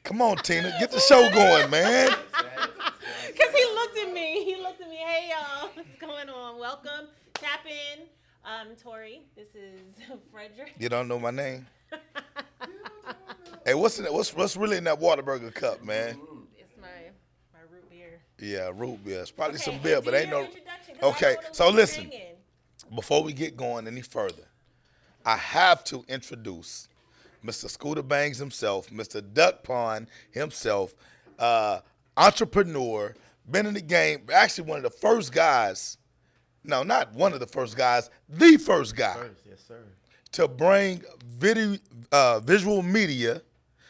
Come on, Tina. Get the show going, man. Because he looked at me. Hey, y'all. What's going on? Welcome. Tap in. Tori, this is Frederick. You don't know my name? Hey, what's really in that Whataburger cup, man? It's my root beer. Yeah, root beer. It's probably some Okay, beer, do but ain't your no. introduction, 'cause I Okay, know so what I'm listen. singing. Before we get going any further, I have to introduce Mr. Scooter Bangs himself, Mr. Duck Pond himself, entrepreneur, been in the game, actually one of the first guys, no, not one of the first guys, the first guy Yes, sir. to bring visual media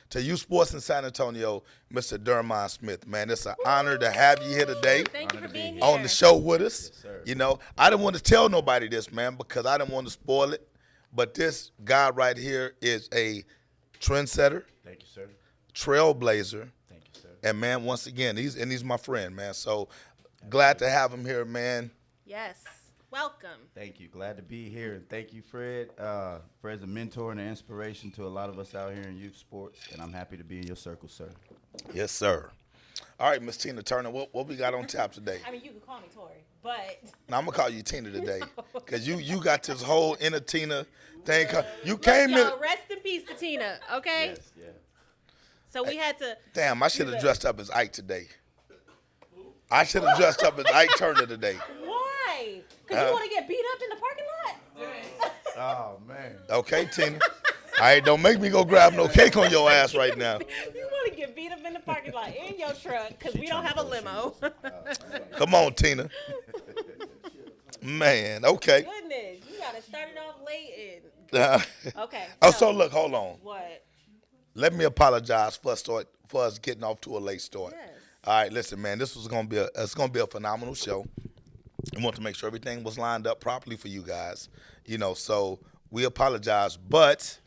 to U Sports in San Antonio, Mr. Dermon Smith. Man, it's an honor to have you here today. Thank you for being here. On the show with us. Yes, sir. You know, I didn't want to tell nobody this, man, because I didn't want to spoil it. But this guy right here is a trendsetter, Thank you, sir. trailblazer, Thank you, sir. and man, once again, he's my friend, man. So glad to have him here, man. Yes. Welcome. Thank you. Glad to be here. And thank you, Fred. Fred's a mentor and an inspiration to a lot of us out here in youth sports. And I'm happy to be in your circle, sir. Yes, sir. All right, Miss Tina Turner, what we got on tap today? I mean, you can call me Tori, but Now I'm gonna call you Tina today, cause you got this whole inner Tina thing. You look, came in. y'all, rest in peace to Tina, okay? Yes, yeah. So we had to. Damn, I should have dressed up as Ike today. I should have dressed up as Ike Turner today. Why? Because you want to get beat up in the parking lot? Oh, man. Okay, Tina. All right, don't make me go grab no cake on your ass right now. You want to get beat up in the parking lot in your truck because we don't have a limo. Come on, Tina. Man, okay. Goodness, you got to start it off late. Okay. So look, hold on. What? Let me apologize for us getting off to a late start. Yes. All right, listen, man. This was gonna be a phenomenal show. We want to make sure everything was lined up properly for you guys. You know, so we apologize, but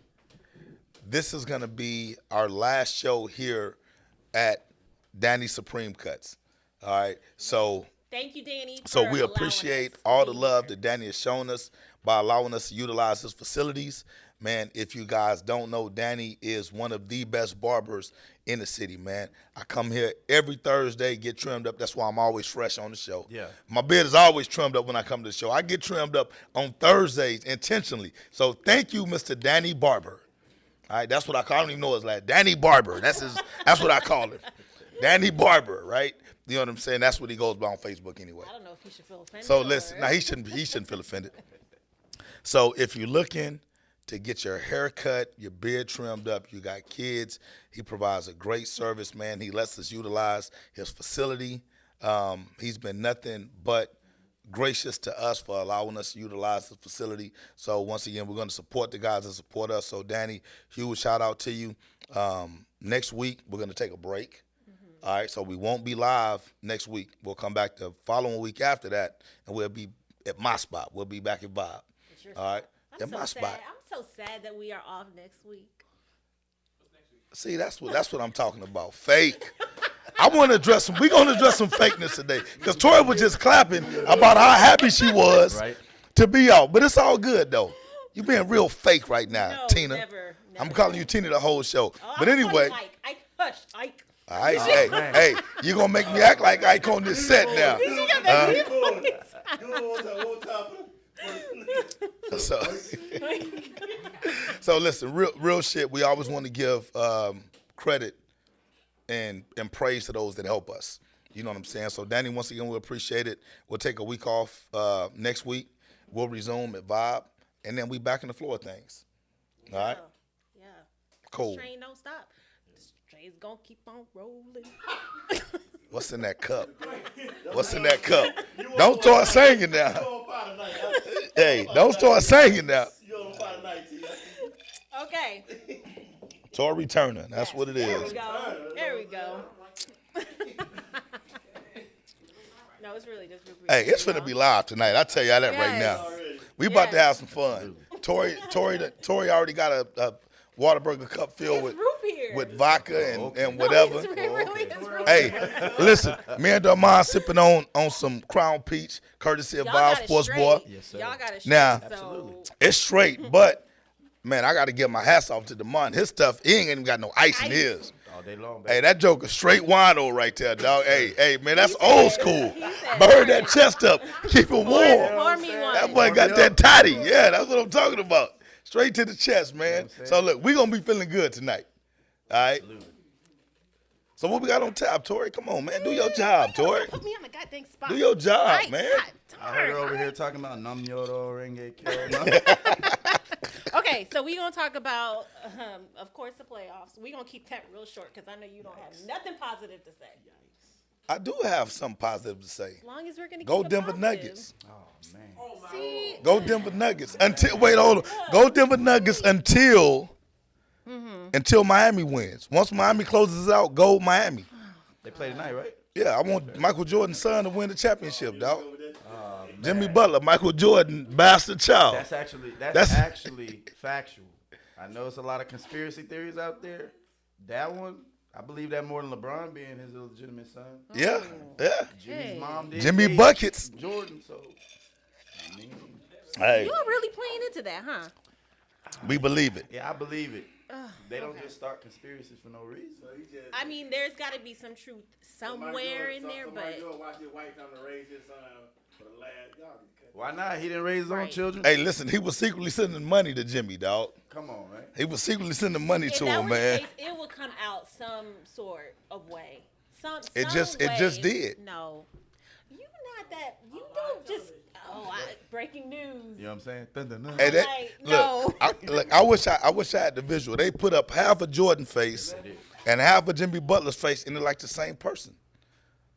this is gonna be our last show here at Danny Supreme Cuts. All right, so. Thank you, Danny. So for we allowing appreciate us to all be the love here. that Danny has shown us by allowing us to utilize his facilities. Man, if you guys don't know, Danny is one of the best barbers in the city, man. I come here every Thursday, get trimmed up. That's why I'm always fresh on the show. Yeah. My beard is always trimmed up when I come to the show. I get trimmed up on Thursdays intentionally. So thank you, Mr. Danny Barber. All right, that's what I call him. I don't even know his last. Danny Barber. That's what I call him. Danny Barber, right? You know what I'm saying? That's what he goes by on Facebook anyway. I don't know if he should feel offended. So listen, now he shouldn't feel offended. So if you're looking to get your hair cut, your beard trimmed up, you got kids, he provides a great service, man. He lets us utilize his facility. He's been nothing but gracious to us for allowing us to utilize the facility. So once again, we're going to support the guys that support us. So Danny, huge shout out to you. Next week, we're going to take a break. All right, so we won't be live next week. We'll come back the following week after that, and we'll be at my spot. We'll be back at Vibe. All right, I'm at so my sad. spot. I'm so sad that we are off next week. See, that's what I'm talking about. Fake. I want to address some. We're gonna address some fakeness today, because Tori was just clapping about how happy she was Right. to be out. But it's all good though. You being real fake right now, No, Tina. never I'm calling you Tina the whole show. Oh, But I'm anyway. calling Ike. Hush, Ike. All right, Oh, man. hey, you gonna make me act like Ike on this set now. You got that deep voice. So, so listen, real shit. We always want to give credit and praise to those that help us. You know what I'm saying? So Danny, once again, we appreciate it. We'll take a week off next week. We'll resume at Vibe, and then we back in the floor of things. All right, Yeah. cool. This train don't stop. This train's gonna keep on rolling. What's in that cup? What's in that cup? Don't start singing now. Hey, don't start singing now. Okay. Tory Turner, that's what it There we is. go. There we go. No, it's really just. Hey, it's finna be live tonight. I tell y'all that right now. Yes. We about to Yes. have some fun. Tory already got a Whataburger cup filled It's root beer. with vodka and No, whatever. it's really is root beer. Hey, listen, me and Dermon sipping on some Crown Peach, courtesy of Y'all Vibe got it Sports straight. Boy. Yes, sir. Y'all got it straight. Now- so. It's straight, but man, I got to give my hats off to Demond. His stuff, he ain't even got no ice in his. Oh, day long, baby. Hey, that joke is straight wino right there, dog. Hey, man, that's He old said- school. he said, Burn that chest up. Keep it warm. Pour me one. That boy Warm got me that up. toddy. Yeah, that's what I'm talking about. Straight to the chest, man. You know what I'm So saying? look, we gonna be feeling good tonight. All right. Absolutely. So what we got on tap, Tori? Come on, man. Do your job, Tori. Put me on the goddamn spot. Do your job, Right, man. God I heard her darn. over here talking about Nam Yodo Renge Kyo. Okay, so we're going to talk about, of course, the playoffs. We're going to keep that real short because I know you don't have nothing positive to say. I do have something positive to say. As long as we're going to Go keep it Denver positive. Nuggets. Oh, man. See, Go Denver Nuggets. Hold on. Go Denver Nuggets until Miami wins. Once Miami closes out, go Miami. They play tonight, right? Yeah, I want Michael Jordan's son to win the championship, dog. Jimmy Butler, Michael Jordan, bastard child. That's actually factual. I know it's a lot of conspiracy theories out there. That one, I believe that more than LeBron being his illegitimate son. Yeah. Jimmy's Hey. mom did. Jimmy date Buckets. Jordan, so I mean, Hey, you're really playing into that, huh? we believe it. yeah, I believe it. They don't okay. just start conspiracies for no reason. I mean, there's got to be some truth somewhere in there, but watch his wife come to raise his son for the last dog. Why not? He didn't raise his own Right. children. Hey, listen, he was secretly sending money to Jimmy, dog. Come on, man. He was secretly sending money if to that him, was the man. case, it would come out some sort of way. It just did. No, you not that. You don't just. Breaking news. You know what I'm saying? Dun, dun, dun. Hey, that, Like, look, no. I wish I had the visual. They put up half a Jordan face and half a Jimmy Butler's face, and they're like the same person.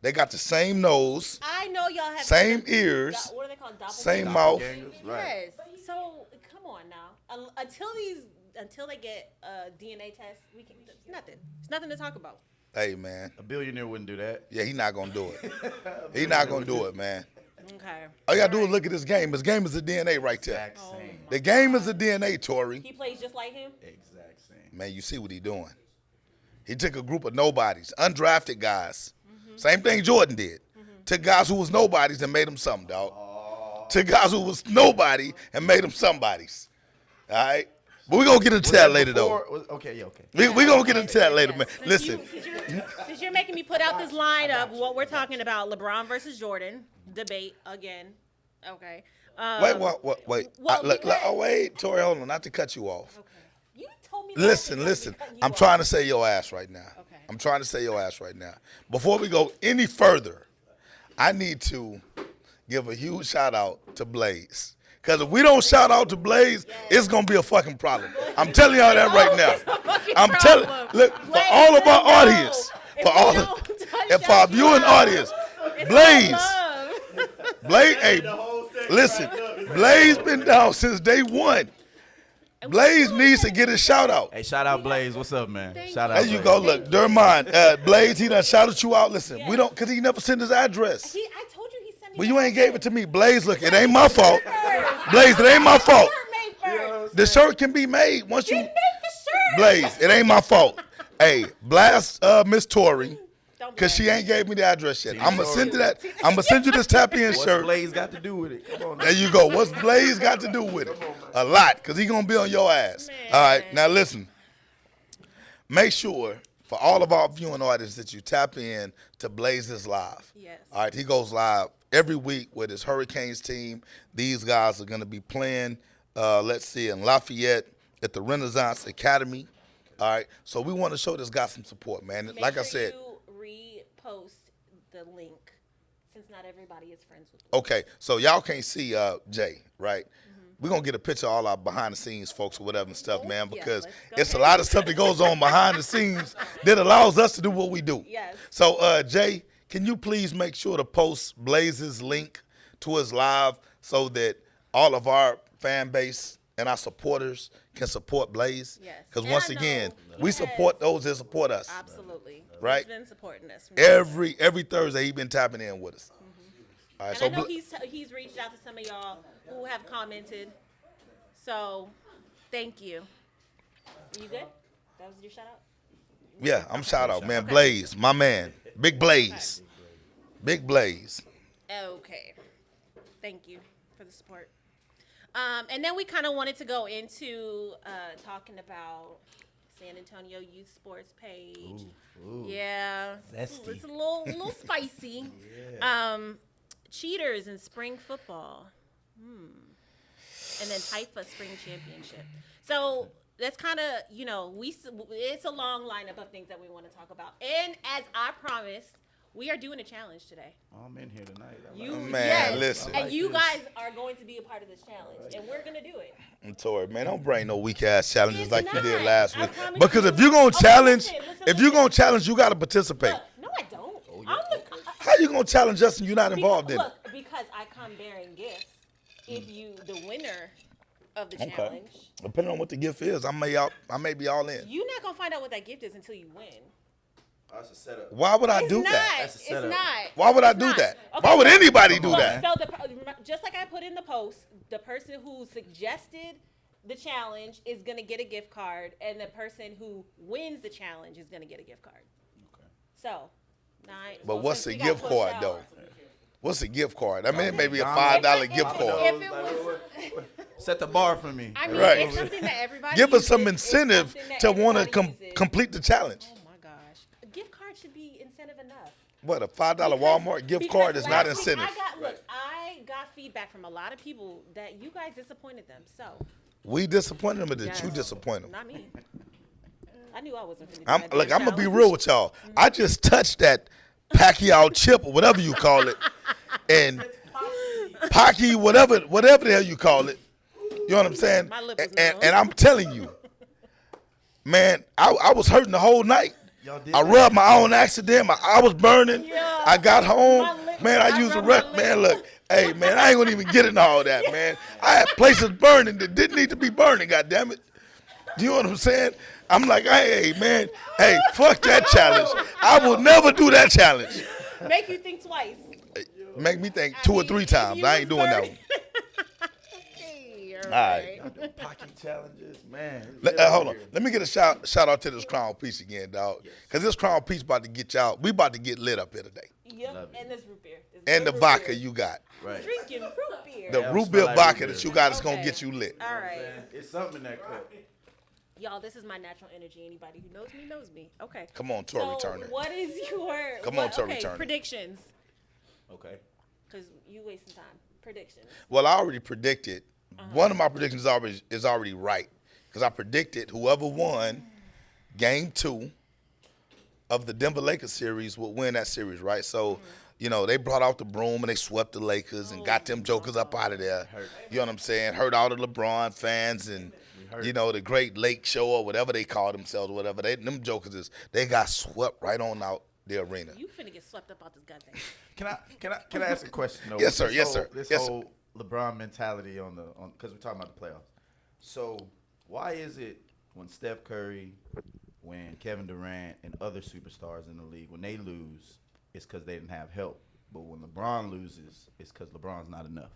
They got the same nose, I know y'all have same ears, What are they called? same Doppelgangers? mouth. Doppelgangers, right. Yes. So come on now. Until they get a DNA test, we can. It's nothing. It's nothing to talk about. Hey, man. A billionaire wouldn't do that. Yeah, he not gonna do it. He not gonna do it, man. Okay. All you gotta do is look at his game. His game is a DNA right there. Exact same. The game is a DNA, Tori. He plays just like him. Exact same. Man, you see what he doing. He took a group of nobodies, undrafted guys. Same thing Jordan did. Took guys who was nobodies and made them something, dog. Took guys who was nobody and made them somebodies. All right? But we're going to get into that later, though. Okay, yeah, okay. We're going to get into that later, man. Listen. Since you're making me put out this lineup, what we're talking about, LeBron versus Jordan debate again. Okay. Wait. well, because- Wait, Tori, hold on. Not to cut you off. Okay. You told me. Listen. I'm trying to say your ass right now. Okay. I'm trying to say your ass right now. Before we go any further, I need to give a huge shout out to Blaze. Because if we don't shout out to Blaze, it's going to be a fucking problem. I'm telling y'all that right now. I'm telling, look, for all of our audience, for our viewing audience, Blaze, hey, listen, Blaze been down since day one. Blaze needs to get a shout out. Hey, shout out Blaze. What's up, man? Shout out. There you Blaze. go. Look, Dermond, Blaze, he done shouted you out. Listen, we don't, because he never sent his address. I told you he sent me. But you ain't gave it to me. Blaze, look, it ain't my fault. Blaze, it ain't my fault. The shirt can be made once you. Make the shirt. Blaze, it ain't my fault. Hey, blast Miss Tori, because she ain't gave me the address yet. I'm going to send you that. I'm going to send you this tap-in What's shirt. Blaze got to do with it? Come on. There you go. What's Blaze got to do with it? A lot, because he going to be on your ass. All right, now listen. Make sure, for all of our viewing audience, that you tap in to Blaze's Live. Yes. All right, he goes live every week with his Hurricanes team. These guys are going to be playing, let's see, in Lafayette at the Renaissance Academy. All right, so we want to show this guy some support, man. Like I said. You repost the link since not everybody is friends with him. Okay, so y'all can't see Jay, right? We're going to get a picture of all our behind-the-scenes folks or whatever and stuff, man, Yeah, because let's go it's a ahead. lot of stuff that goes on behind the scenes that allows us to do what we do. Yes. So, Jay, can you please make sure to post Blaze's link to his live so that all of our fan base and our supporters can support Blaze? Yes. Because And once I know again, he we has- support those that support us. Absolutely. Right. He's been supporting us. From Every Thursday, he's been tapping in with us. All right, And I know Bla- he's reached out to some of y'all who have commented. So, thank you. You good? That was your shout out? Yeah, I'm shout out, man. Blaze, my man. Big Blaze. Big Blaze. Okay. Thank you for the support. And then we kind of wanted to go into talking about San Antonio Youth Sports page. Ooh. Yeah, Zesty. it's a little spicy. Cheaters in spring football. And then TYFA Spring Championship. So that's kind of, it's a long lineup of things that we want to talk about. And as I promised, we are doing a challenge today. I'm in here tonight. Listen. And you guys are going to be a part of this challenge, and we're going to do it. I'm Tori, man, don't bring no weak ass challenges It's like not. you did last I week. promise Because you. if you're gonna Okay, challenge, listen. you gotta participate. Look, no, I don't. How you gonna challenge us and you're not involved in it? Look, because I come bearing gifts. If you, the winner of the challenge, Depending on what the gift is, I may be all in. you're not gonna find out what that gift is until you win. That's a setup. Why would I It's do not. that? That's a It's setup. not. Why would I It's do not. that? Okay, Why would so- anybody do Look, that? So just like I put in the post, the person who suggested the challenge is gonna get a gift card, and the person who wins the challenge is gonna get a gift card. Okay. So, But what's since a we got gift pushed card out- though? What's a gift card? I mean, it may be a McDonald's. $5 gift If card. it was- Set the bar for me. I mean, Right. it's something that everybody Give us some uses. It's incentive something that to want to everybody uses. complete the challenge. Oh my gosh, a gift card should be incentive enough. What, a $5 Walmart gift card is not last week incentive. I got feedback from a lot of people that you guys disappointed them. So We disappointed them, or did you yes. disappoint them? Not me. I knew I wasn't finna do I'm that look. damn I'm gonna be challenge. real with y'all. I just touched that Pacquiao chip or whatever you call it, and Pocky whatever the hell you call it. You know what I'm saying? My lip was And numb. I'm telling you, man, I was hurting the whole night. Y'all did I that? rubbed my own accident. My eye was burning. Yeah. I got home. My lip- Man, I I used a rubbed my rep. lip. Man, look. Hey, man, I ain't gonna even get into all that, man. I had places burning that didn't need to be burning. God damn it. You know what I'm saying? I'm like, hey, man, hey, fuck that challenge. I will never do that challenge. Make you think twice. Make me think 2 or 3 times. I ain't doing that one. Okay, All right. Y'all do pocket challenges, man. Hold on. Let me get a shout out to this crown piece again, dog. Because this crown piece about to get y'all. We about to get lit up here today. Yep, Love it. and this root beer. This And the root vodka beer. you got. Right. Drinking root beer. The Yeah, root smell beer like vodka root that beer. you got is going Okay. to get you lit. All right. It's something in that cup. Y'all, this is my natural energy. Anybody who knows me. Okay. Come on, Tori So, Turner. what is your Come on, Tori okay, Turner. predictions? Okay. Because you wasting time. Predictions. Well, I already predicted. One of my predictions is already right. Because I predicted whoever won game 2 of the Denver Lakers series would win that series, right? So, they brought out the broom and they swept the Lakers and got them jokers up out of there. You know what I'm saying? Hurt all the LeBron fans and, the Great Lake Show or whatever they call themselves, whatever. Them jokers they got swept right on out the arena. You finna get swept up out this goddamn. Can I ask a question though? Yes, sir. This Yes, whole- sir. This Yes, sir. whole LeBron mentality on because we're talking about the playoffs. So why is it when Steph Curry, when Kevin Durant, and other superstars in the league, when they lose, it's because they didn't have help, but when LeBron loses, it's because LeBron's not enough?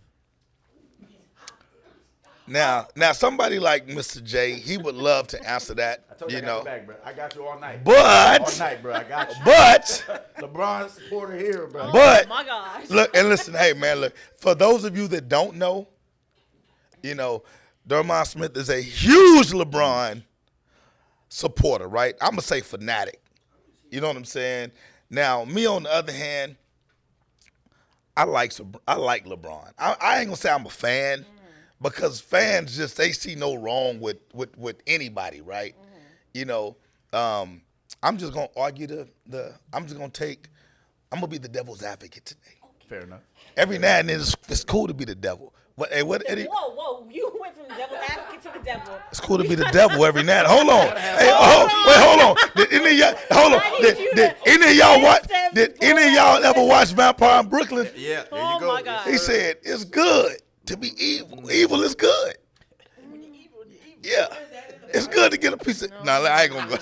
Now, somebody like Mr. J, he would love to answer that, I told you I got your back, bro. I got you all night. But- all night, bro. I got you. But LeBron supporter here, bro. But Oh my gosh. look and listen, hey man, look. For those of you that don't know, Dermot Smith is a huge LeBron supporter, right? I'm gonna say fanatic. You know what I'm saying? Now, me on the other hand, I like LeBron. I ain't gonna say I'm a fan because fans they see no wrong with anybody, right? I'm just gonna argue I'm gonna be the devil's advocate today. Fair enough. Every now and then it's cool to be the devil. Eddie? Whoa! You went from devil's advocate to the devil. It's cool to be the devil every now and then. Hold on. Hey, hold on. Did any of y'all Did any of y'all watch? Did any of y'all ever watch Vampire in Brooklyn? Yeah, there Oh you go. my God. He said it's good to be evil. Evil is good. Yeah. It's good to get a piece of. No, I ain't gonna go.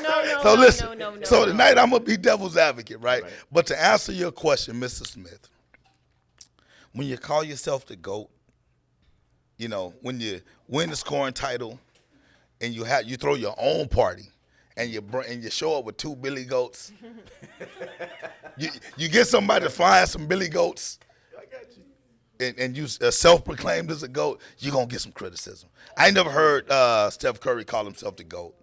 No. So listen. No. So tonight I'm gonna be devil's advocate, right? But to answer your question, Mr. Smith, when you call yourself the GOAT, when you win the scoring title, and you throw your own party, and you show up with 2 billy goats, you get somebody to fly some billy goats, I got you. and you self-proclaimed as a GOAT, you're gonna get some criticism. I ain't never heard Steph Curry call himself the GOAT.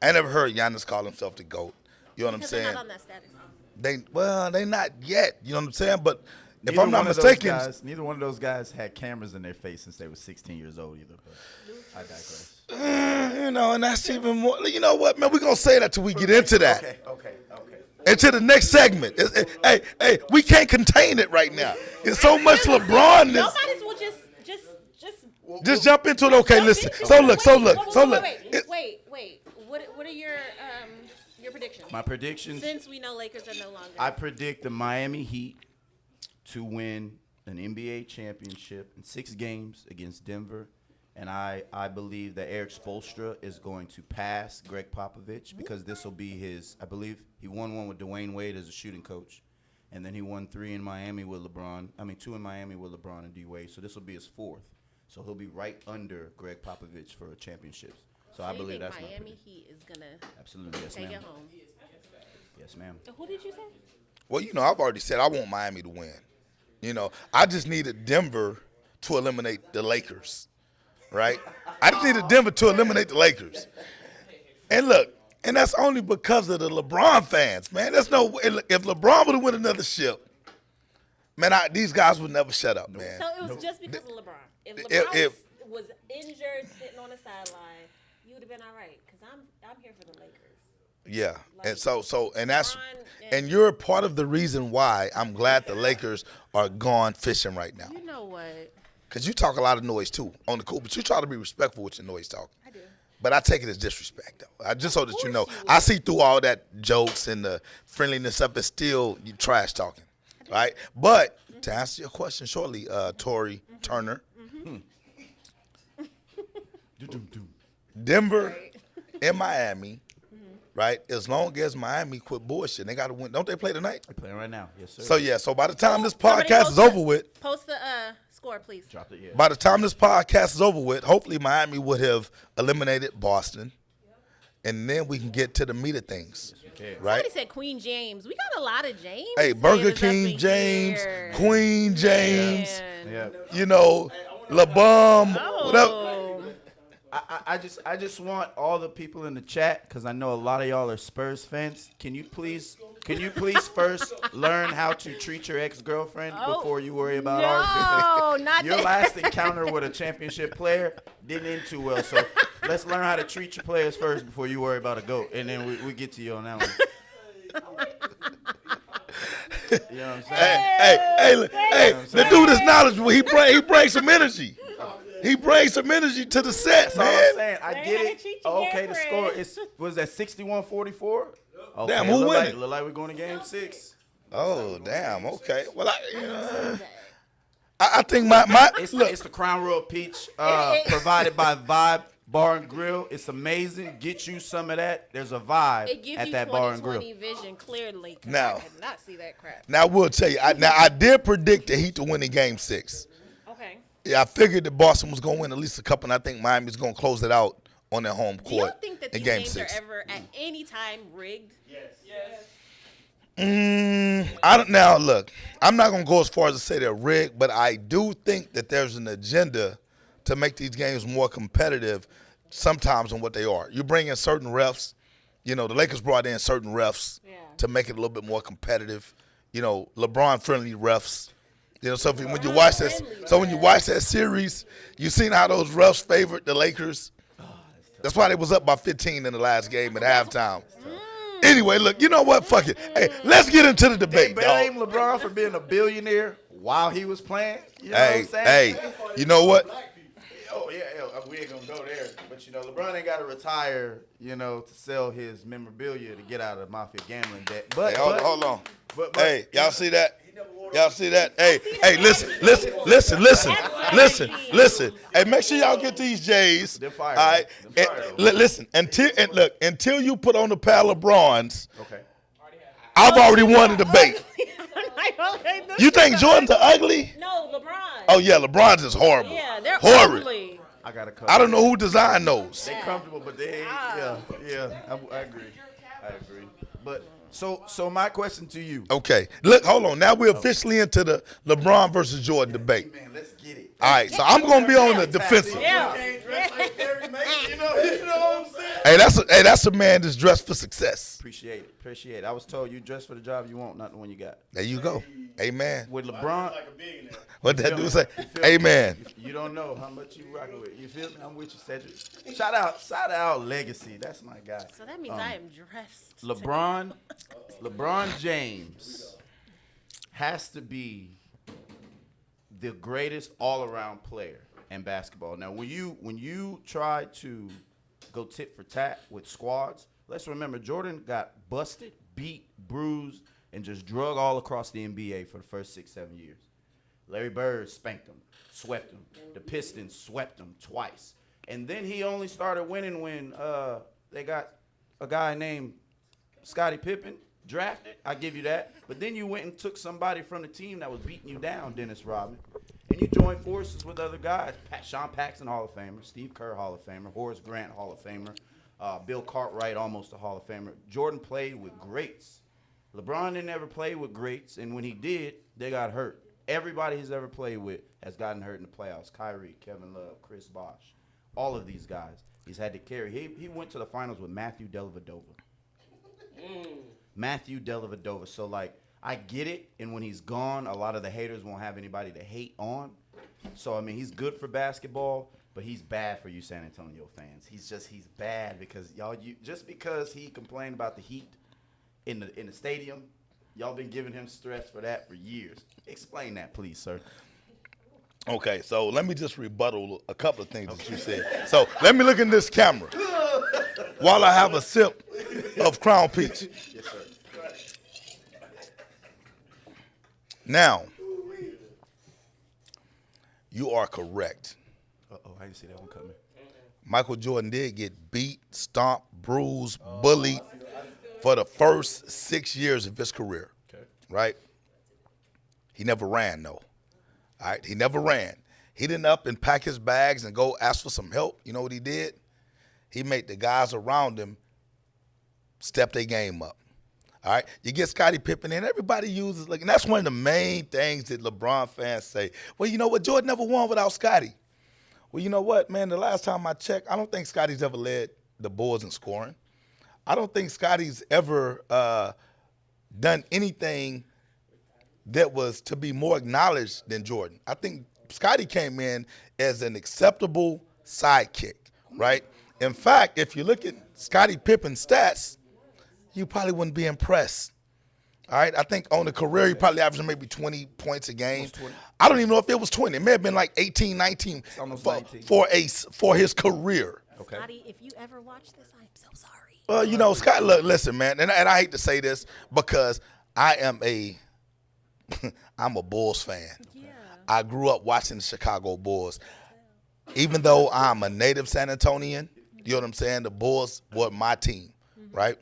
I never heard Giannis call himself the GOAT. You know what I'm Because they're saying? not on that status. They not yet. You know what I'm saying? But if Neither I'm not one of those mistaken, guys- neither one of those guys had cameras in their face since they were 16 years old either. But I digress. you know, and that's even more. You know what, man? We're gonna say that till we get into that. Okay. Into the next segment. Hey, we can't contain it right now. It's so much LeBron. Y'all might as well Just jump into it. Okay, listen. into So it. look. Wait. What are your predictions? My predictions. Since we know Lakers are no longer. I predict the Miami Heat to win an NBA championship in 6 games against Denver. And I believe that Eric Spoelstra is going to pass Greg Popovich because this will be his, I believe he won one with Dwayne Wade as a shooting coach. And then he won 3 in Miami with LeBron. 2 in Miami with LeBron and D Wade. So this will be his 4th. So he'll be right under Greg Popovich for championships. So I believe that's my Miami prediction. Heat is gonna Absolutely, yes, take ma'am. it home. Yes, ma'am. Who did you say? Well, you know, I've already said I want Miami to win. You know, I just needed Denver to eliminate the Lakers, right? I just needed Denver to eliminate the Lakers. And look, and that's only because of the LeBron fans, man. There's no if LeBron would have won another ship, man, these guys would never shut up, man. So it was just because of LeBron. If If- LeBron was injured, sitting on the sideline, you would have been all right. Because I'm here for the Lakers. Yeah, and LeBron and you're part of the reason why I'm glad the Lakers are gone fishing right now. You know what? Because you talk a lot of noise too on the court, but you try to be respectful with your noise talking. I do. But I take it as disrespect, though. Just so that you know, course you I see through all that jokes and the friendliness of it. Still, you trash talking, right? But to answer your question shortly, Tori Turner, Denver and Miami, right? As long as Miami quit bullshit, they got to win. Don't they play tonight? We're playing right now. Yes, sir. So yeah. So by the time this Somebody podcast post is over with, Post the score, please. Dropped it, yeah. by the time this podcast is over with, hopefully Miami would have eliminated Boston, and then we can get to the meat of things, right? Somebody said Queen James. We got a lot of James. Hey, Burger fans up King in James, here. Queen James, Man. Yeah. you know, LeBum, whatever. Oh. I just want all the people in the chat, because I know a lot of y'all are Spurs fans. Can you please first learn how to treat your ex-girlfriend before you worry about ours? No, not Your that. last encounter with a championship player didn't end too well, so let's learn how to treat your players first before you worry about a GOAT, and then we get to you on that one. You know what I'm saying? Hey, the dude is knowledgeable. He brings some energy. He brings some energy to the set, That's all I'm man. saying. I Learn get how to it. treat your Okay, the girlfriend. score was that 61-44. Okay, Damn, who look winning? Look like we're going to game 6. Oh, damn. Okay. Well, I think my It's look. the Crown Royal Peach provided by Vibe Bar and Grill. It's amazing. Get you some of that. There's a vibe It gives at you that bar and grill. 20/20 vision clearly. 'Cause Now. I could not see that crap. Now we'll tell you. I did predict the Heat to win in Game 6. Okay. Yeah, I figured that Boston was going to win at least a couple, and I think Miami's going to close it out on their home Do you court think that in these Game games 6. are ever at any time rigged? I don't. Now look, I'm not going to go as far as to say they're rigged, but I do think that there's an agenda to make these games more competitive sometimes than what they are. You bring in certain refs. You know, the Lakers brought in certain refs to make it a little bit more competitive. You know, LeBron-friendly refs. You know, so when you watch that series, you seen how those refs favored the Lakers. That's why they was up by 15 in the last game at halftime. Anyway, look, you know what? Fuck it. Hey, let's get into the They debate, dog. blame LeBron for being a billionaire while he was playing. You know what I'm saying? Hey, you know what? Oh, yeah, we ain't going to go there. But, you know, LeBron ain't got to retire, you know, to sell his memorabilia to get out of mafia gambling debt. But, Hey, hold on. But, Hey, y'all see that? Y'all see that? Hey, listen. Hey, make sure y'all get these J's. They're fire, All right. They're fire, Listen, until you put on the pal of bronze, okay. I've already won the debate. You think Jordans are ugly? No, LeBron. Oh yeah, LeBron's is horrible. Yeah, they're horrid. ugly. I got to cut. I don't know who designed those. They comfortable, but they I agree. But so my question to you. Okay, look, hold on. Now we're officially into the LeBron versus Jordan debate. Man, let's get it. All right, so I'm gonna be on the defensive. Yeah. You know what I'm saying? that's a man that's dressed for success. Appreciate it. I was told you dress for the job you want, not the one you got. There you go. Amen. With LeBron, Like a billionaire. What that dude say? you feel me? Amen. You don't know how much you rocking with. You feel me? I'm with you, Cedric. Shout out Legacy. That's my guy. So that means I am dressed. LeBron James has to be the greatest all-around player in basketball. Now, when you try to go tit for tat with squads, let's remember Jordan got busted, beat, bruised, and just drug all across the NBA for the first 6-7 years. Larry Bird spanked him, swept him. The Pistons swept him twice. And then he only started winning when they got a guy named Scottie Pippen drafted. I give you that. But then you went and took somebody from the team that was beating you down, Dennis Rodman, and you joined forces with other guys. Sean Paxson, Hall of Famer. Steve Kerr, Hall of Famer. Horace Grant, Hall of Famer. Bill Cartwright, almost a Hall of Famer. Jordan played with greats. LeBron didn't ever play with greats, and when he did, they got hurt. Everybody he's ever played with has gotten hurt in the playoffs. Kyrie, Kevin Love, Chris Bosh. All of these guys he's had to carry. He went to the finals with Matthew Dellavedova. Matthew Dellavedova. So, like, I get it, and when he's gone, a lot of the haters won't have anybody to hate on. So, I mean, he's good for basketball, but he's bad for you San Antonio fans. He's bad because just because he complained about the heat in the stadium, y'all been giving him stress for that for years. Explain that, please, sir. Okay, so let me just rebuttal a couple of things that you said. So let me look in this camera while I have a sip of Crown Peach. Yes, sir. Now, you are correct. Uh-oh, I didn't see that one coming. Michael Jordan did get beat, stomped, bruised, bullied for the first 6 years of his career, Okay. right? He never ran, though. All right, he never ran. He didn't up and pack his bags and go ask for some help. You know what he did? He made the guys around him step their game up. All right, you get Scottie Pippen in, everybody uses, and that's one of the main things that LeBron fans say. Well, you know what? Jordan never won without Scottie. Well, you know what, man? The last time I checked, I don't think Scottie's ever led the Bulls in scoring. I don't think Scottie's ever done anything that was to be more acknowledged than Jordan. I think Scottie came in as an acceptable sidekick, right? In fact, if you look at Scottie Pippen's stats, you probably wouldn't be impressed. All right, I think on the career, he probably averaged maybe 20 points a game. I don't even know if it was 20. It may have been like 18, 19 almost for, 19. for his career. Okay. Scotty, if you ever watch this, I'm so sorry. Well, you know, Scott, look, listen, man, and I hate to say this because I'm a Bulls fan. Yeah. I grew up watching the Chicago Bulls. Even though I'm a native San Antonian, you know what I'm saying? The Bulls were my team, right?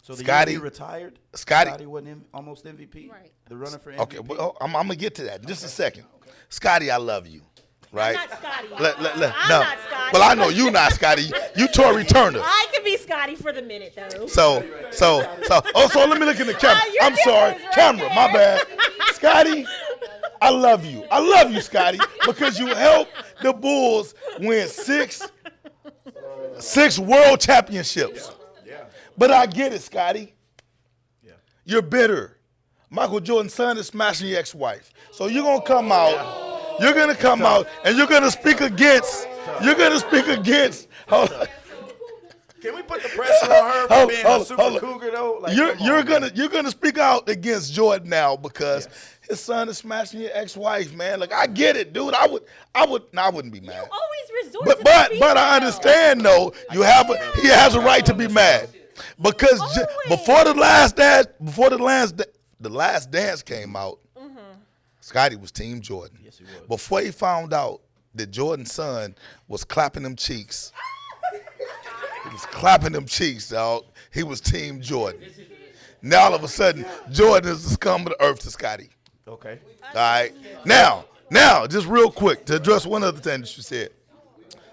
So the Scotty- year he retired, Scotty- Scotty wasn't almost MVP? Right. The runner for MVP? Okay, well, I'm going to get to that in just a second. Scotty, I love you, right? I'm not Scotty. I'm I'm not Scotty. Well, I know you not Scotty. You Tory Turner. I could be Scotty for the minute, though. So let me look in the camera. Your I'm sorry. difference right Camera, my there. bad. Scotty, I love you. I love you, Scotty, because you helped the Bulls win six world championships. Yeah. But I get it, Scotty. Yeah. You're bitter. Michael Jordan's son is smashing your ex-wife. So you're going to come out. You're going to come out and you're going to speak against. Hold on. Can we put the pressure on her for being a super cougar, though? Like, You're gonna speak out against Jordan now because his son is smashing your ex-wife, man. Like, I get it, dude. I wouldn't be mad. Always resort But to but the but I female. understand though. He has a right to be mad because before the last dance came out, Scotty was Team Jordan. Yes, he was. Before he found out that Jordan's son was clapping them cheeks. He was clapping them cheeks, dog. He was Team Jordan. Now all of a sudden, Jordan is the scum of the earth to Scotty. Okay. All right. Now, just real quick to address one other thing that you said.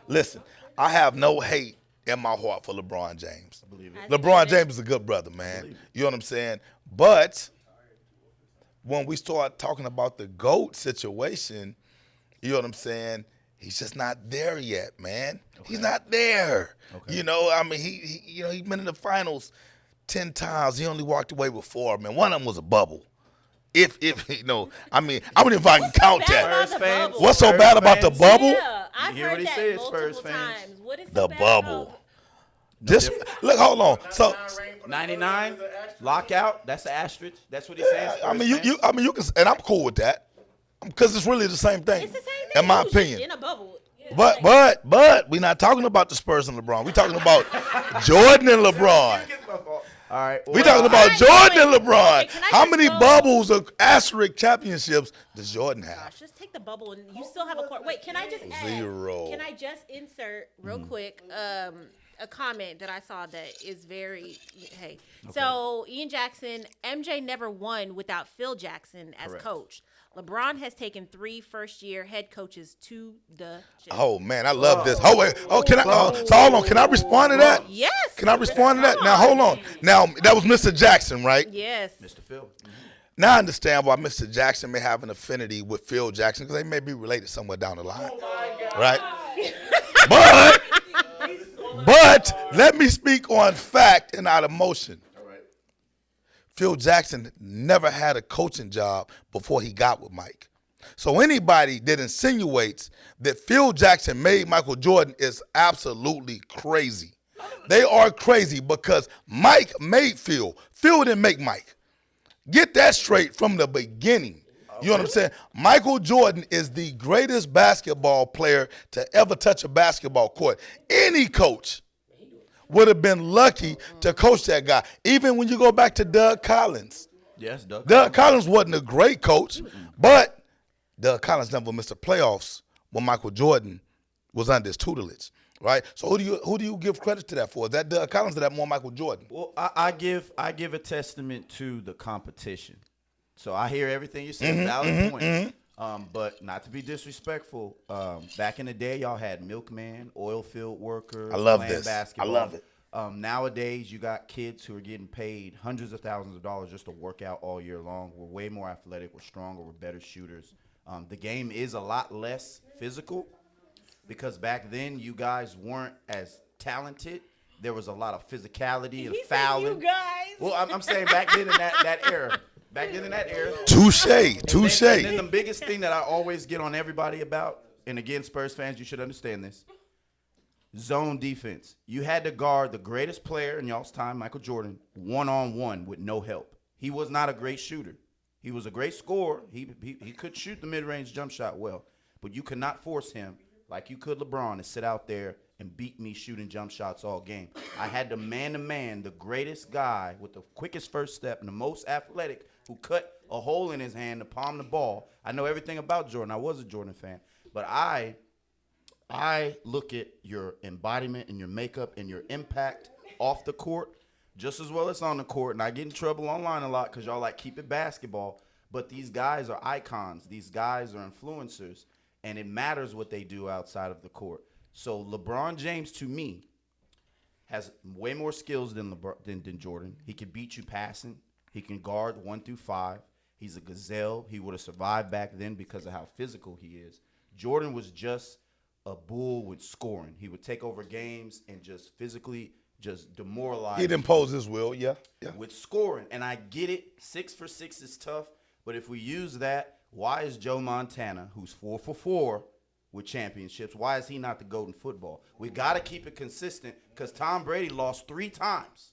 Listen, I have no hate in my heart for LeBron James. LeBron James is a good brother, man. You know what I'm saying? But when we start talking about the GOAT situation, you know what I'm saying? He's just not there yet, man. He's not there. Okay. You know, I mean, he's been in the finals 10 times. He only walked away with 4, man. One of them was a bubble. If you know, I mean, I don't know if I can count bad that. about Spurs the fans. bubble? What's so Spurs bad about the fans. bubble? Yeah, I've hear what heard he that said, multiple Spurs fans. times. What is so The bad bubble. about- Just look, hold on. So, 99 lockout. That's the asterisk. That's what he's saying. I mean, Spurs you fans. can, and I'm cool with that, because it's really the same thing. It's the same thing. in my He was just opinion. in a bubble. Yeah, But like- we're not talking about the Spurs and LeBron. We're talking about Jordan and LeBron. All right. We're talking about right, Jordan and wait. LeBron. Okay, can I How just many go- bubbles of asterisk championships does Jordan have? Gosh, just take the bubble and you still have a court. Wait, can I just add? 0. Can I just insert real quick a comment that I saw that is very hey. So Ian Jackson, MJ never won without Phil Jackson as Correct. coach. LeBron has taken 3 first-year head coaches to the chip. Oh man, I love this. Oh wait, can I? So hold on, can I respond to that? Yes. Can I respond to that? Now hold on. Now that was Mr. Jackson, right? Yes. Mr. Phil. Now I understand why Mr. Jackson may have an affinity with Phil Jackson, because they may be related somewhere down the line, right? But let me speak on fact and not emotion. Phil Jackson never had a coaching job before he got with Mike. So anybody that insinuates that Phil Jackson made Michael Jordan is absolutely crazy. They are crazy, because Mike made Phil. Phil didn't make Mike. Get that straight from the beginning. You know what I'm saying? Michael Jordan is the greatest basketball player to ever touch a basketball court. Any coach would have been lucky to coach that guy. Even when you go back to Doug Collins. Yes, Doug. Doug Collins wasn't a great coach, but Doug Collins never missed the playoffs when Michael Jordan was under his tutelage, right? So who do you give credit to that for? Is that Doug Collins or that more Michael Jordan? Well, I give a testament to the competition. So I hear everything you say, valid points. But not to be disrespectful, back in the day, y'all had milkman, oil field workers. I love playing this. Basketball. I love it. Nowadays, you got kids who are getting paid hundreds of thousands of dollars just to work out all year long. We're way more athletic. We're stronger. We're better shooters. The game is a lot less physical, because back then you guys weren't as talented. There was a lot of physicality and He said fouling. you guys. Well, I'm saying back then in that era. Back then in that era. Touche. And then the biggest thing that I always get on everybody about, and again, Spurs fans, you should understand this, zone defense. You had to guard the greatest player in y'all's time, Michael Jordan, one-on-one with no help. He was not a great shooter. He was a great scorer. He could shoot the mid-range jump shot well, but you could not force him like you could LeBron to sit out there and beat me shooting jump shots all game. I had to man-to-man the greatest guy with the quickest first step and the most athletic, who cut a hole in his hand to palm the ball. I know everything about Jordan. I was a Jordan fan. But I look at your embodiment and your makeup and your impact off the court just as well as on the court. And I get in trouble online a lot because y'all like keep it basketball. But these guys are icons. These guys are influencers. And it matters what they do outside of the court. So LeBron James, to me, has way more skills than Jordan. He can beat you passing. He can guard 1 through 5. He's a gazelle. He would have survived back then because of how physical he is. Jordan was just a bull with scoring. He would take over games and just physically just demoralize. He'd impose his will, yeah. With scoring. And I get it. 6 for 6 is tough. But if we use that, why is Joe Montana, who's 4 for 4 with championships, why is he not the GOAT in football? We got to keep it consistent, because Tom Brady lost 3 times,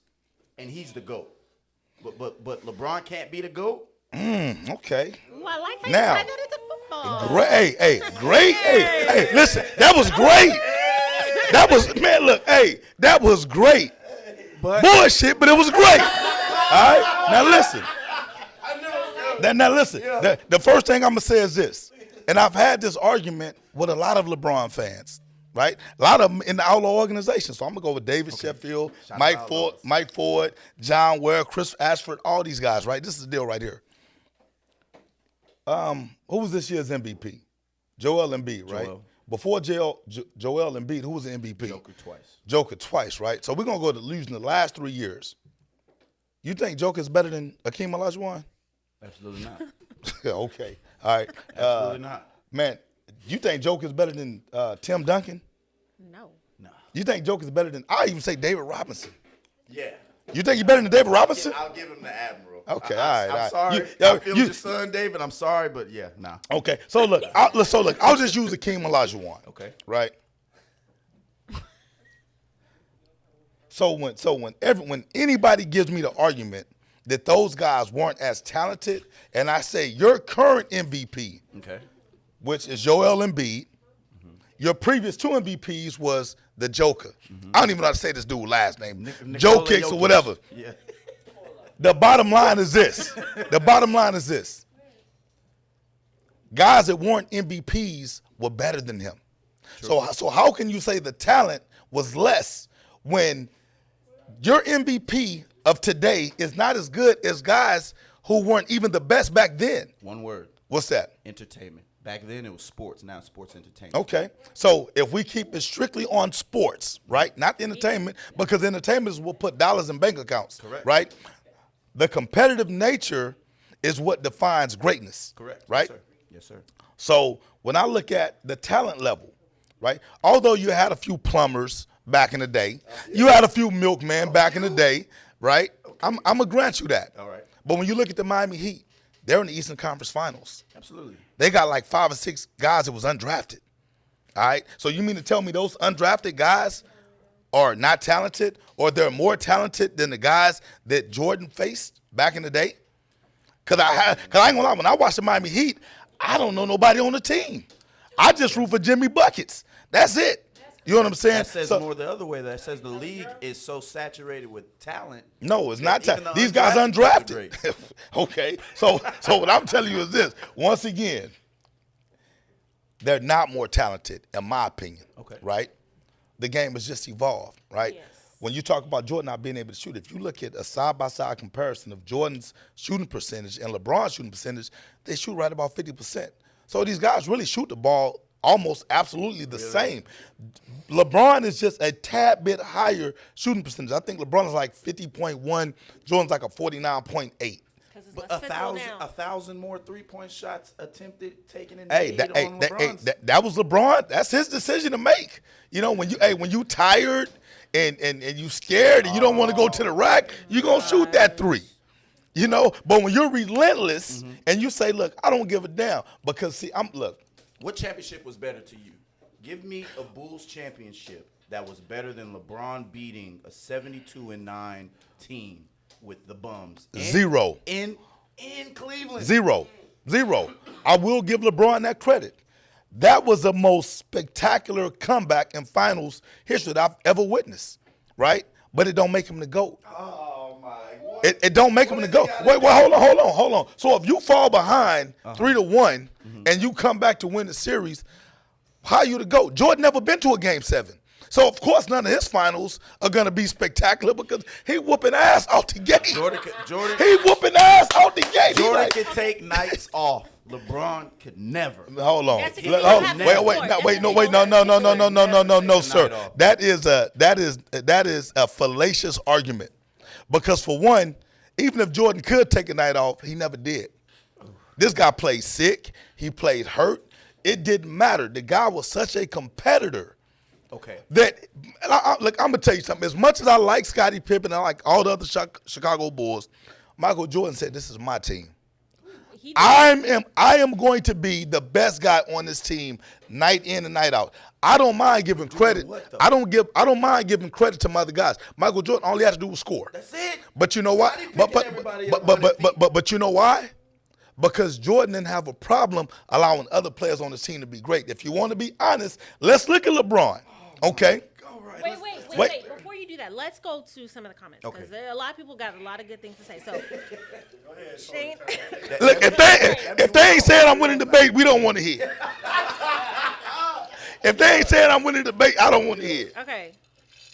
and he's the GOAT. But LeBron can't be the GOAT? Okay. Ooh, I like how Now, you tied that into football. Great. Hey, listen, that was great. That was, man, look, that was great. Bullshit, but it was great. All right? Now listen. Now listen. The first thing I'm going to say is this. And I've had this argument with a lot of LeBron fans, right? A lot of them in the Outlaw organization. So I'm going to go with David Sheffield, Mike Ford, John Ware, Chris Ashford, all these guys, right? This is the deal right here. Who was this year's MVP? Joel Embiid, right? Before Joel Embiid, who was the MVP? Joker twice, right? So we're going to go to losing the last 3 years. You think Joker's better than Akeem Olajuwon? Absolutely not. Okay. All right. Absolutely not. Man, You think Joker's better than Tim Duncan? No. No. You think Joker's better than, I even say David Robinson. Yeah. You think he's better than David Robinson? I'll give him the Admiral. Okay, all right. I'm sorry. I feel your son, David. I'm sorry, but yeah, nah. Okay, so look, I'll just use Akeem Olajuwon. Okay. Right. So when anybody gives me the argument that those guys weren't as talented, and I say your current MVP, Okay. which is Joel Embiid, your previous 2 MVPs was the Joker. I don't even know how to say this dude's last name. Joe Nikola Kicks or Jokic. whatever. Yeah. The bottom line is this. Guys that weren't MVPs were better than him. So how can you say the talent was less when your MVP of today is not as good as guys who weren't even the best back then? One word. What's that? Entertainment. Back then it was sports. Now it's sports entertainment. Okay. So if we keep it strictly on sports, right? Not entertainment, because entertainment will put dollars in bank accounts. Correct. Right? The competitive nature is what defines greatness. Correct. Right? Yes, sir. So when I look at the talent level, right? Although you had a few plumbers back in the day, you had a few milkmen back in the day, right? I'm gonna grant you that. All right. But when you look at the Miami Heat, they're in the Eastern Conference Finals. Absolutely. They got like 5 or 6 guys that was undrafted. All right. So you mean to tell me those undrafted guys are not talented, or they're more talented than the guys that Jordan faced back in the day? Cause I ain't gonna lie, when I watch the Miami Heat, I don't know nobody on the team. I just root for Jimmy Buckets. That's it. You know what I'm saying? That says more the other way. That says the league is so saturated with talent. No, it's not. Even the These guys undrafted undrafted. Okay, so what I'm telling you is this. Once again, they're not more talented, in my opinion. Okay. Right? The game has just evolved. Right? Yes. When you talk about Jordan not being able to shoot, if you look at a side-by-side comparison of Jordan's shooting percentage and LeBron's shooting percentage, they shoot right about 50%. So these guys really shoot the ball almost absolutely the same. LeBron is just a tad bit higher shooting percentage. I think LeBron is like 50.1. Jordan's like a 49.8. Because it's But less physical now. 1,000 more 3-point shots attempted, taken in Hey, the on LeBron's. that was LeBron. That's his decision to make. You know, when you tired and you scared and you don't want to go to the rack, you're going to shoot that 3. You know, but when you're relentless and you say, look, I don't give a damn, because see, What championship was better to you? Give me a Bulls championship that was better than LeBron beating a 72-9 team with the bums. Zero. In Cleveland. Zero. I will give LeBron that credit. That was the most spectacular comeback in finals history that I've ever witnessed, right? But it don't make him the GOAT. Oh, my. It don't make him the GOAT. Wait, hold on. So if you fall behind 3-1 and you come back to win the series, how you the GOAT? Jordan never been to a Game 7. So, of course, none of his finals are going to be spectacular because he whooping ass out the gate. He whooping ass out the gate. Jordan could take nights off. LeBron could never. Hold on. That's because you don't have No, sir. That is a fallacious argument. Because for one, even if Jordan could take a night off, he never did. This guy played sick. He played hurt. It didn't matter. The guy was such a competitor. Okay. That, look, I'm going to tell you something. As much as I like Scottie Pippen and I like all the other Chicago Bulls, Michael Jordan said, this is my team. I am going to be the best guy on this team night in and night out. I don't mind giving credit. I don't mind giving credit to my other guys. Michael Jordan, all he had to do was score. That's it. But you know what? But you know why? Because Jordan didn't have a problem allowing other players on his team to be great. If you want to be honest, let's look at LeBron. Okay? Wait. Before you do that, let's go to some of the comments because Okay. a lot of people got a lot of good things to say. So, Shane, Look, if they ain't saying I'm winning the debate, we don't want to hear. If they ain't saying I'm winning the debate, I don't want to hear. okay.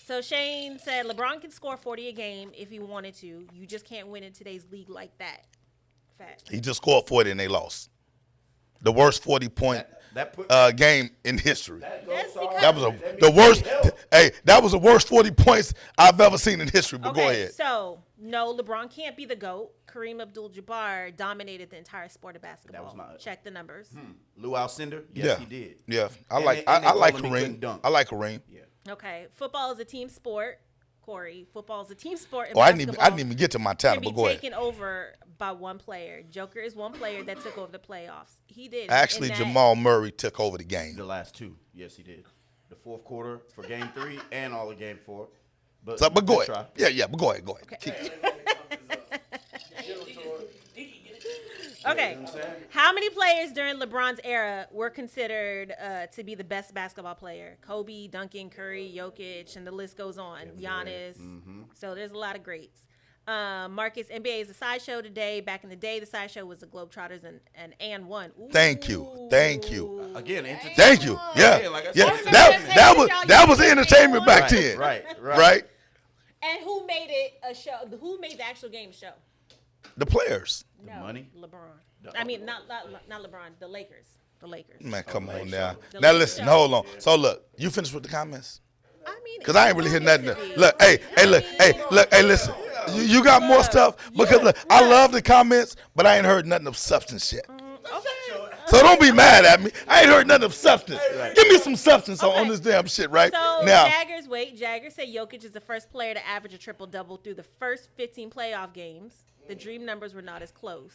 So Shane said LeBron can score 40 a game if he wanted to. You just can't win in today's league like that. Fact. He just scored 40 and they lost. the worst 40-point That put game in history. that That's goes because- That was that the means worst. they help. Hey, that was the worst 40 points I've ever seen in history. But Okay, go ahead. so no, LeBron can't be the GOAT. Kareem Abdul-Jabbar dominated the entire sport of basketball. was my- Check the numbers. Lou Alcindor, yes, Yeah, he did. yeah. I And like they- and they I like told him he couldn't Kareem. dunk. I like Kareem. Yeah. Okay, football is a team sport. Corey, football is a team sport. In Oh, I basketball didn't even get to Montana. can be But go ahead. taken over by one player. Joker is one player that took over the playoffs. He did. Actually, And that- Jamal Murray took over the game. The last two, yes, he did. The fourth quarter for Game 3 and all of Game 4. But But go good ahead. try. Yeah, but go ahead. Go ahead. Keep- Okay. You know what I'm saying? How many players during LeBron's era were considered to be the best basketball player? Kobe, Duncan, Curry, Jokic, and the list goes on. Giannis. So there's a lot of greats. Marcus, NBA is a sideshow today. Back in the day, the sideshow was the Globetrotters and one. Ooh. Thank you. Thank you. Again, entertainment. Thank you. Yeah, Yeah, like I yeah. said, That was entertainment back then. Right. Right. And who made it a show? Who made the actual game show? The players. The money? LeBron. I mean, not LeBron. The Lakers. The Lakers. Man, come Lake on now. show. Now The listen, Lake hold on. So look, you finished with the comments? I mean, Cause I ain't really hear nothing. to be. Look, hey, listen. You got more stuff because look, I love the comments, but I ain't heard nothing of substance yet. Okay. So don't be mad at me. I ain't heard nothing of substance. Right. Give me some substance on Okay. this damn shit, right? So Now, Jagger said Jokic is the first player to average a triple double through the first 15 playoff games. The dream numbers were not as close.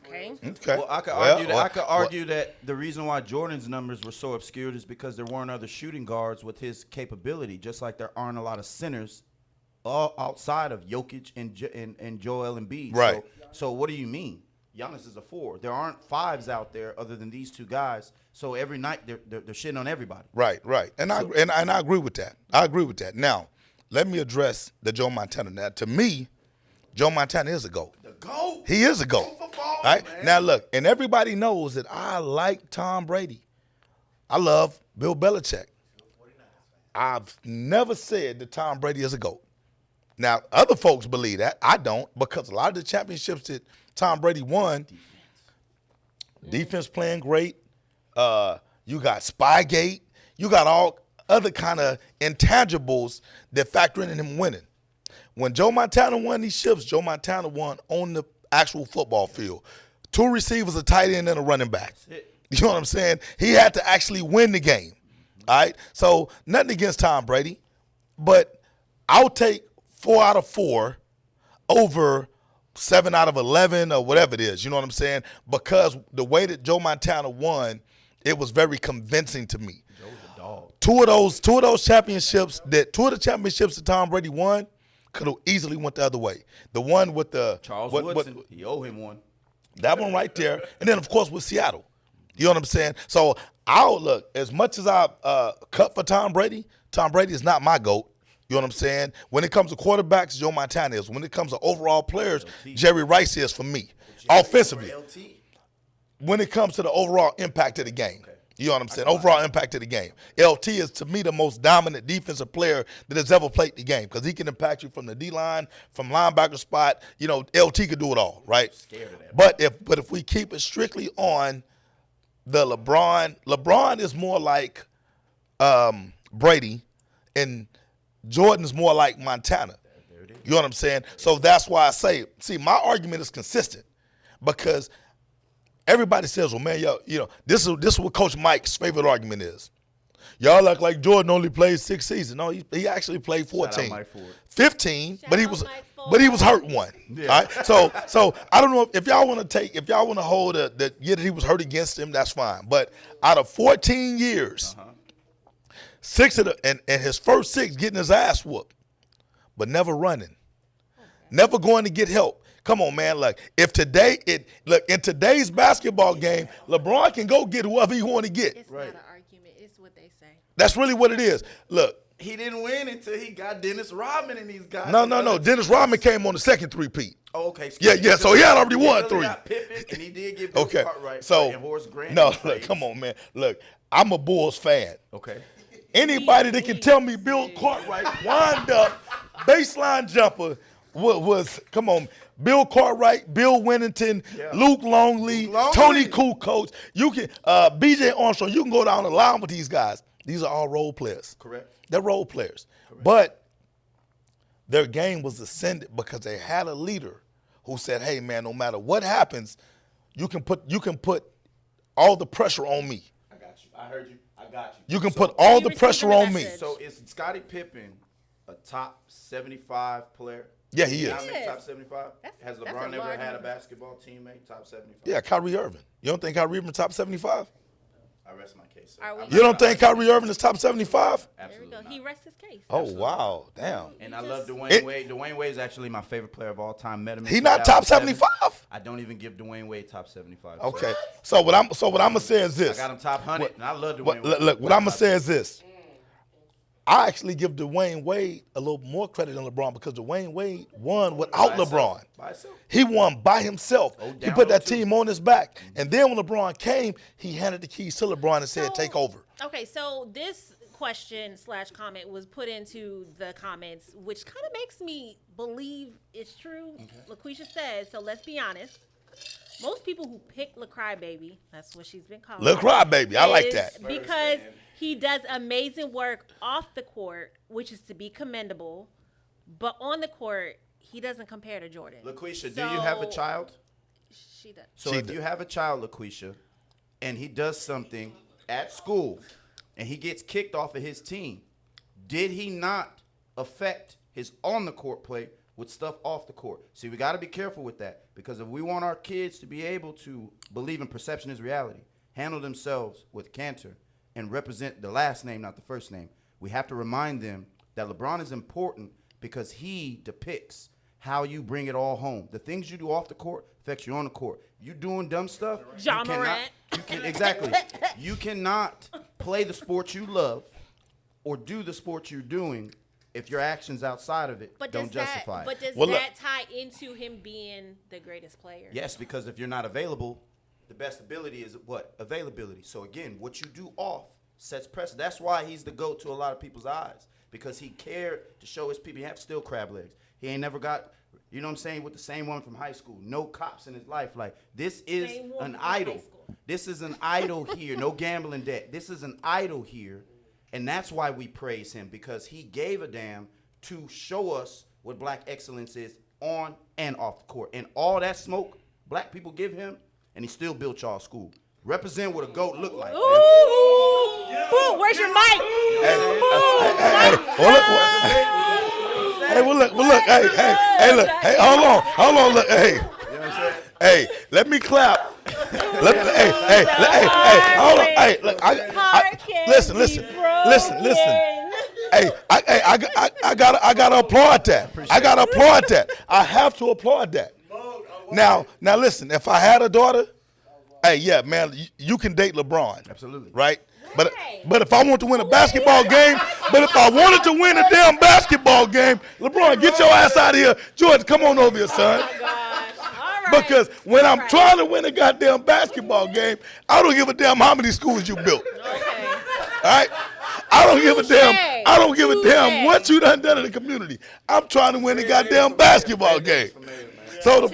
Okay. okay. Well, I could Well, argue that. well, I could argue that the reason why Jordan's numbers were so obscured is because there weren't other shooting guards with his capability. Just like there aren't a lot of centers outside of Jokic and Joel Embiid. Right. So what do you mean? Giannis is a 4. There aren't 5s out there other than these two guys. So every night they're shitting on everybody. Right. And I agree with that. I agree with that. Now, let me address the Joe Montana. Now, to me, Joe Montana is a GOAT. The GOAT. He is a GOAT. Football, All right? man. Now, look, and everybody knows that I like Tom Brady. I love Bill Belichick. I've never said that Tom Brady is a GOAT. Now, other folks believe that. I don't, because a lot of the championships that Tom Brady won, defense playing great. You got Spygate. You got all other kind of intangibles that factor in him winning. When Joe Montana won these ships, Joe Montana won on the actual football field. 2 receivers, a tight end, and a running back. You know what I'm saying? He had to actually win the game. All right? So nothing against Tom Brady, but I'll take 4 out of 4 over 7 out of 11 or whatever it is. You know what I'm saying? Because the way that Joe Montana won, it was very convincing to me. Joe's a dog. Two of the championships that Tom Brady won could have easily went the other way. The one with the Charles what- Woodson. He owe him one. that one right there, and then of course with Seattle. You know what I'm saying? So I'll look, as much as I cut for Tom Brady is not my GOAT. You know what I'm saying? When it comes to quarterbacks, Joe Montana is. When it comes to overall players, Jerry Rice is for me. Offensively. LT. When it comes to the overall impact of the game. You know what I'm saying? Overall impact of the game. LT is, to me, the most dominant defensive player that has ever played the game because he can impact you from the D-line, from linebacker spot. You know, LT could do it all, right? Scared of that. But if we keep it strictly on the LeBron is more like Brady, and Jordan is more like Montana. You know what I'm saying? So that's why I say, see, my argument is consistent because everybody says, well, man, this is what Coach Mike's favorite argument is. Y'all act like Jordan only played 6 seasons. No, he actually played 14. Mike Ford. 15, Shout but he out was Mike Ford. but he was hurt one. Yeah. All right. So I don't know if y'all want to hold the year that he was hurt against him, that's fine. But out of 14 years, 6 of and his first 6 getting his ass whooped, but never running, never going to get help. Come on, man. Look, in today's basketball game, LeBron can go get whoever he want to get. It's Right. not an argument. It's what they say. That's really what it is. Look, He didn't win until he got Dennis Rodman and these guys. no. Dennis Rodman came on the second three-peat. Oh, okay. Yeah, so he had already won Until 3. he got Pippen, and he did get Bill Okay, Cartwright so and Horace Grant. no, in look, trades. come on, man. Look, I'm a Bulls fan. Okay. Anybody that can tell me Bill Cartwright wind up baseline jumper was come on. Bill Cartwright, Bill Winnington, Luke Longley, Tony Kukoc. You can B.J. Armstrong. You can go down the line with these guys. These are all role players. Correct. They're role players. Correct. But their game was ascended because they had a leader who said, "Hey, man, no matter what happens, you can put all the pressure on me. I got you. I heard you. I got you. You can put all the received pressure the on me." message. So is Scottie Pippen a top 75 player? Yeah, he You is. know how many top 75? Has that's LeBron a ever large had a number. basketball teammate top 75? Yeah, Kyrie Irving. You don't think Kyrie Irving top 75? I rest my case. Are we- You don't think Kyrie Irving is top 75? There we Absolutely go. not. He rests his case. Oh, wow. Damn. And I love Dwayne It- Wade. Dwayne Wade is actually my favorite player of all time. Met him in He not top 2007. 75? I don't even give Dwayne Wade top 75. Okay. So what I'm gonna say is I this. got him top 100, and I love Dwayne What, Wade. look, what I'm gonna say is this. I actually give Dwayne Wade a little more credit than LeBron because Dwayne Wade won without By himself. LeBron. By himself. He won by himself. Oh, He down put that 0-2. team on his back. And then when LeBron came, he handed the keys to LeBron and said, So- "Take over." Okay, so this question/comment was put into the comments, which kind of makes me believe it's true. LaQuisha says, so let's be honest. Most people who pick LaCry Baby, that's what she's been called. Look, cry, baby. I like is that. because he does amazing work off the court, which is to be commendable. But on the court, he doesn't compare to Jordan. LaQuisha, do you have a So- child? She does. So She if d- you have a child, LaQuisha, and he does something at school, and he gets kicked off of his team, did he not affect his on-the-court play with stuff off the court? See, we got to be careful with that because if we want our kids to be able to believe in perception is reality, handle themselves with canter, and represent the last name, not the first name, we have to remind them that LeBron is important because he depicts how you bring it all home. The things you do off the court affects you on the court. You doing dumb stuff. Ja you cannot- Morant. Exactly. You cannot play the sport you love or do the sport you're doing if your actions outside of it But don't justify it. But does Well, look- that tie into him being the greatest player? Yes, because if you're not available, the best ability is what? Availability. So again, what you do off sets precedent. That's why he's the GOAT to a lot of people's eyes because he cared to show his people. He have still crab legs. He ain't never got, you know what I'm saying, with the same woman from high school. No cops in his life. Like, this is Same woman an from high idol. school. This is an idol here. No gambling debt. This is an idol here. And that's why we praise him because he gave a damn to show us what black excellence is on and off the court. And all that smoke black people give him, and he still built y'all school. Represent what a GOAT look like. Ooh, Man. boo! Where's your mic? Well, look, hey, hold on, look, hey. You know what I'm saying? Hey, let me clap. Hey, hold on. Hey, look, listen. Hey, I gotta applaud that. I have to applaud that. Now, listen. If I had a daughter, hey, yeah, man, you can date LeBron. Absolutely. Right? But Right. if I want to win a basketball game, if I wanted to win a damn basketball game, LeBron, get your ass out of here. George, come on over here, son. Oh gosh. All right. Because when I'm All right. trying to win a goddamn basketball game, I don't give a damn how many schools you built. Okay. All right? I don't give a damn what you done in the community. I'm trying to win a goddamn basketball game. So the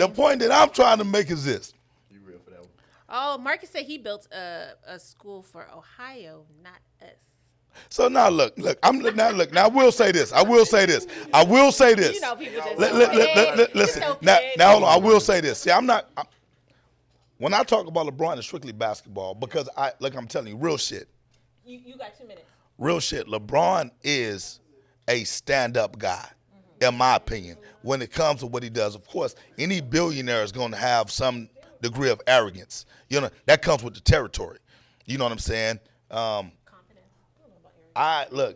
point that I'm trying to make is this. You real for that one. Oh, Marcus said he built a school for Ohio, not us. So now look, now I will say this. You know, people just Listen, It's now okay. hold on, I will say this. See, when I talk about LeBron, it's strictly basketball because I'm telling you, real shit. You got 2 minutes. Real shit. LeBron is a stand-up guy, in my opinion, when it comes to what he does. Of course, any billionaire is going to have some degree of arrogance. You know, that comes with the territory. You know what I'm saying? Confidence. I don't know about Aaron.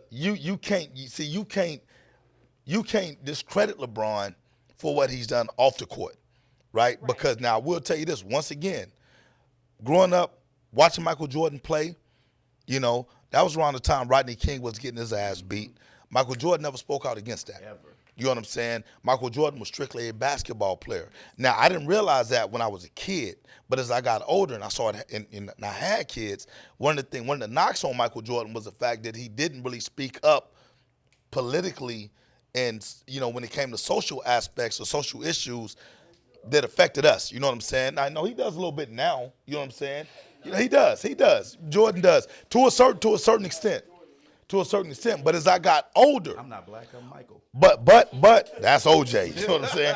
You can't discredit LeBron for what he's done off the court, right? Because now I will tell you this once again. Growing up, watching Michael Jordan play, you know, that was around the time Rodney King was getting his ass beat. Michael Jordan never spoke out against that. Ever. You know what I'm saying? Michael Jordan was strictly a basketball player. Now, I didn't realize that when I was a kid, but as I got older and I saw it and I had kids, one of the knocks on Michael Jordan was the fact that he didn't really speak up politically and when it came to social aspects or social issues that affected us. You know what I'm saying? I know he does a little bit now. You know what I'm saying? He does. Jordan does to a certain extent. To a certain extent, but as I got older, I'm not black. I'm Michael. But that's OJ. You know what I'm saying?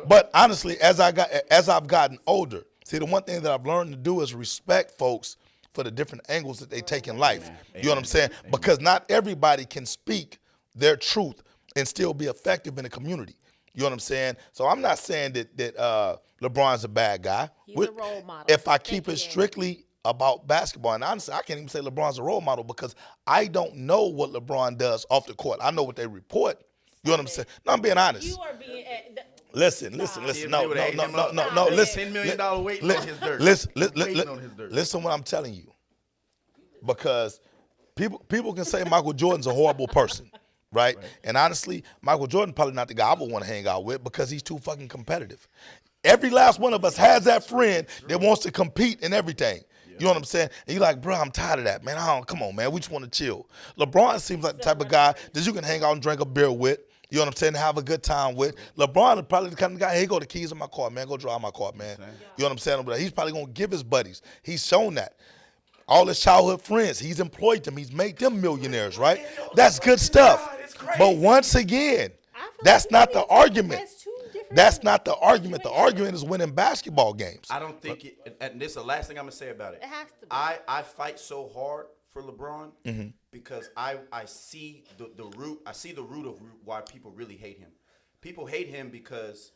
But honestly, as I've gotten older, see, the one thing that I've learned to do is respect folks for the different angles that they take in life. You know what I'm saying? Because not everybody can speak their truth and still be effective in the community. You know what I'm saying? So I'm not saying that LeBron's a bad guy. He's a role model. If I keep it strictly about basketball, and honestly, I can't even say LeBron's a role model because I don't know what LeBron does off the court. I know what they report. You know what I'm saying? No, I'm being honest. You are being. Listen. No. Listen. $10 million waiting on his dirt. Listen what I'm telling you. Because people can say Michael Jordan's a horrible person, right? And honestly, Michael Jordan probably not the guy I would want to hang out with because he's too fucking competitive. Every last one of us has that friend that wants to compete in everything. You know what I'm saying? And you're like, bro, I'm tired of that, man. Come on, man. We just want to chill. LeBron seems like the type of guy that you can hang out and drink a beer with. You know what I'm saying? Have a good time with. LeBron is probably the kind of guy, hey, go the keys in my car, man. Go drive my car, man. You know what I'm saying? But he's probably going to give his buddies. He's shown that. All his childhood friends, he's employed them. He's made them millionaires, right? That's good stuff. But once again, that's not the argument. That's not the argument. The argument is winning basketball games. I don't think it, and this is the last thing I'm gonna say about it. It has to be. I fight so hard for LeBron because I see the root. I see the root of why people really hate him. People hate him because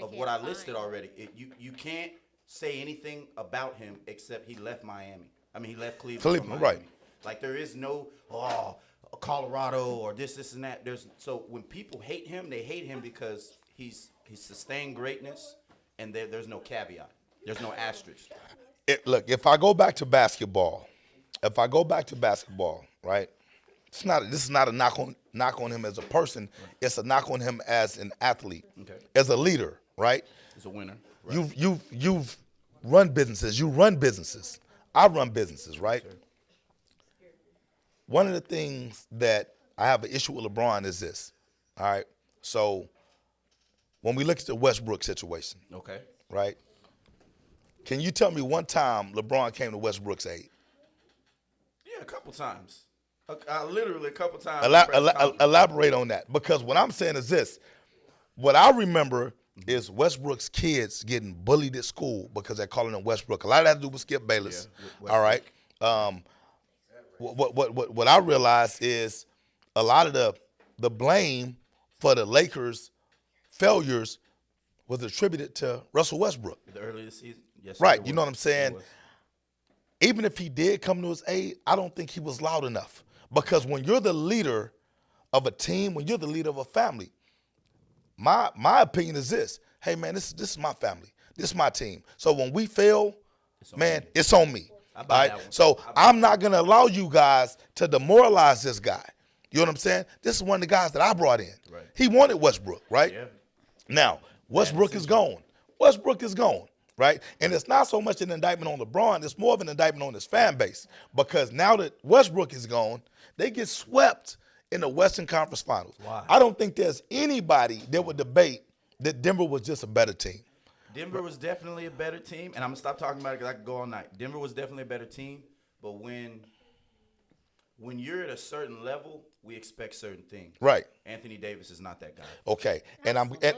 of what I listed already. You can't say anything about him except he left Miami. I mean, he left Cleveland, right? Like there is no Colorado or this and that. So when people hate him, they hate him because he's sustained greatness, and there's no caveat. There's no asterisk. Look, if I go back to basketball, right? This is not a knock on him as a person. It's a knock on him as an athlete, as a leader, right? As a winner. Right. You've run businesses. You run businesses. I run businesses, right? Sure. One of the things that I have an issue with LeBron is this. All right, so when we look at the Westbrook situation, right? Can you tell me one time LeBron came to Westbrook's aid? Yeah, a couple times. Literally a couple times. Elaborate on that, because what I'm saying is this. What I remember is Westbrook's kids getting bullied at school because they're calling him Westbrook. A lot of that had to do with Skip Bayless. Yeah, all right. What I realized is a lot of the blame for the Lakers' failures was attributed to Russell Westbrook. The early season, yes. Right, you know what I'm saying? Even if he did come to his aid, I don't think he was loud enough. Because when you're the leader of a team, when you're the leader of a family, my opinion is this. Hey, man, this is my family. This is my team. So when we fail, it's on me. All right? So I'm not going to allow you guys to demoralize this guy. You know what I'm saying? This is one of the guys that I brought in. Right. He wanted Westbrook, right? Yeah. Now, Westbrook is gone. Westbrook is gone, right? And it's not so much an indictment on LeBron. It's more of an indictment on his fan base. Because now that Westbrook is gone, they get swept in the Western Conference Finals. Wow. I don't think there's anybody that would debate that Denver was just a better team. Denver was definitely a better team. And I'm going to stop talking about it because I could go all night. Denver was definitely a better team. But when you're at a certain level, we expect certain things. Right. Anthony Davis is not that guy. Okay. And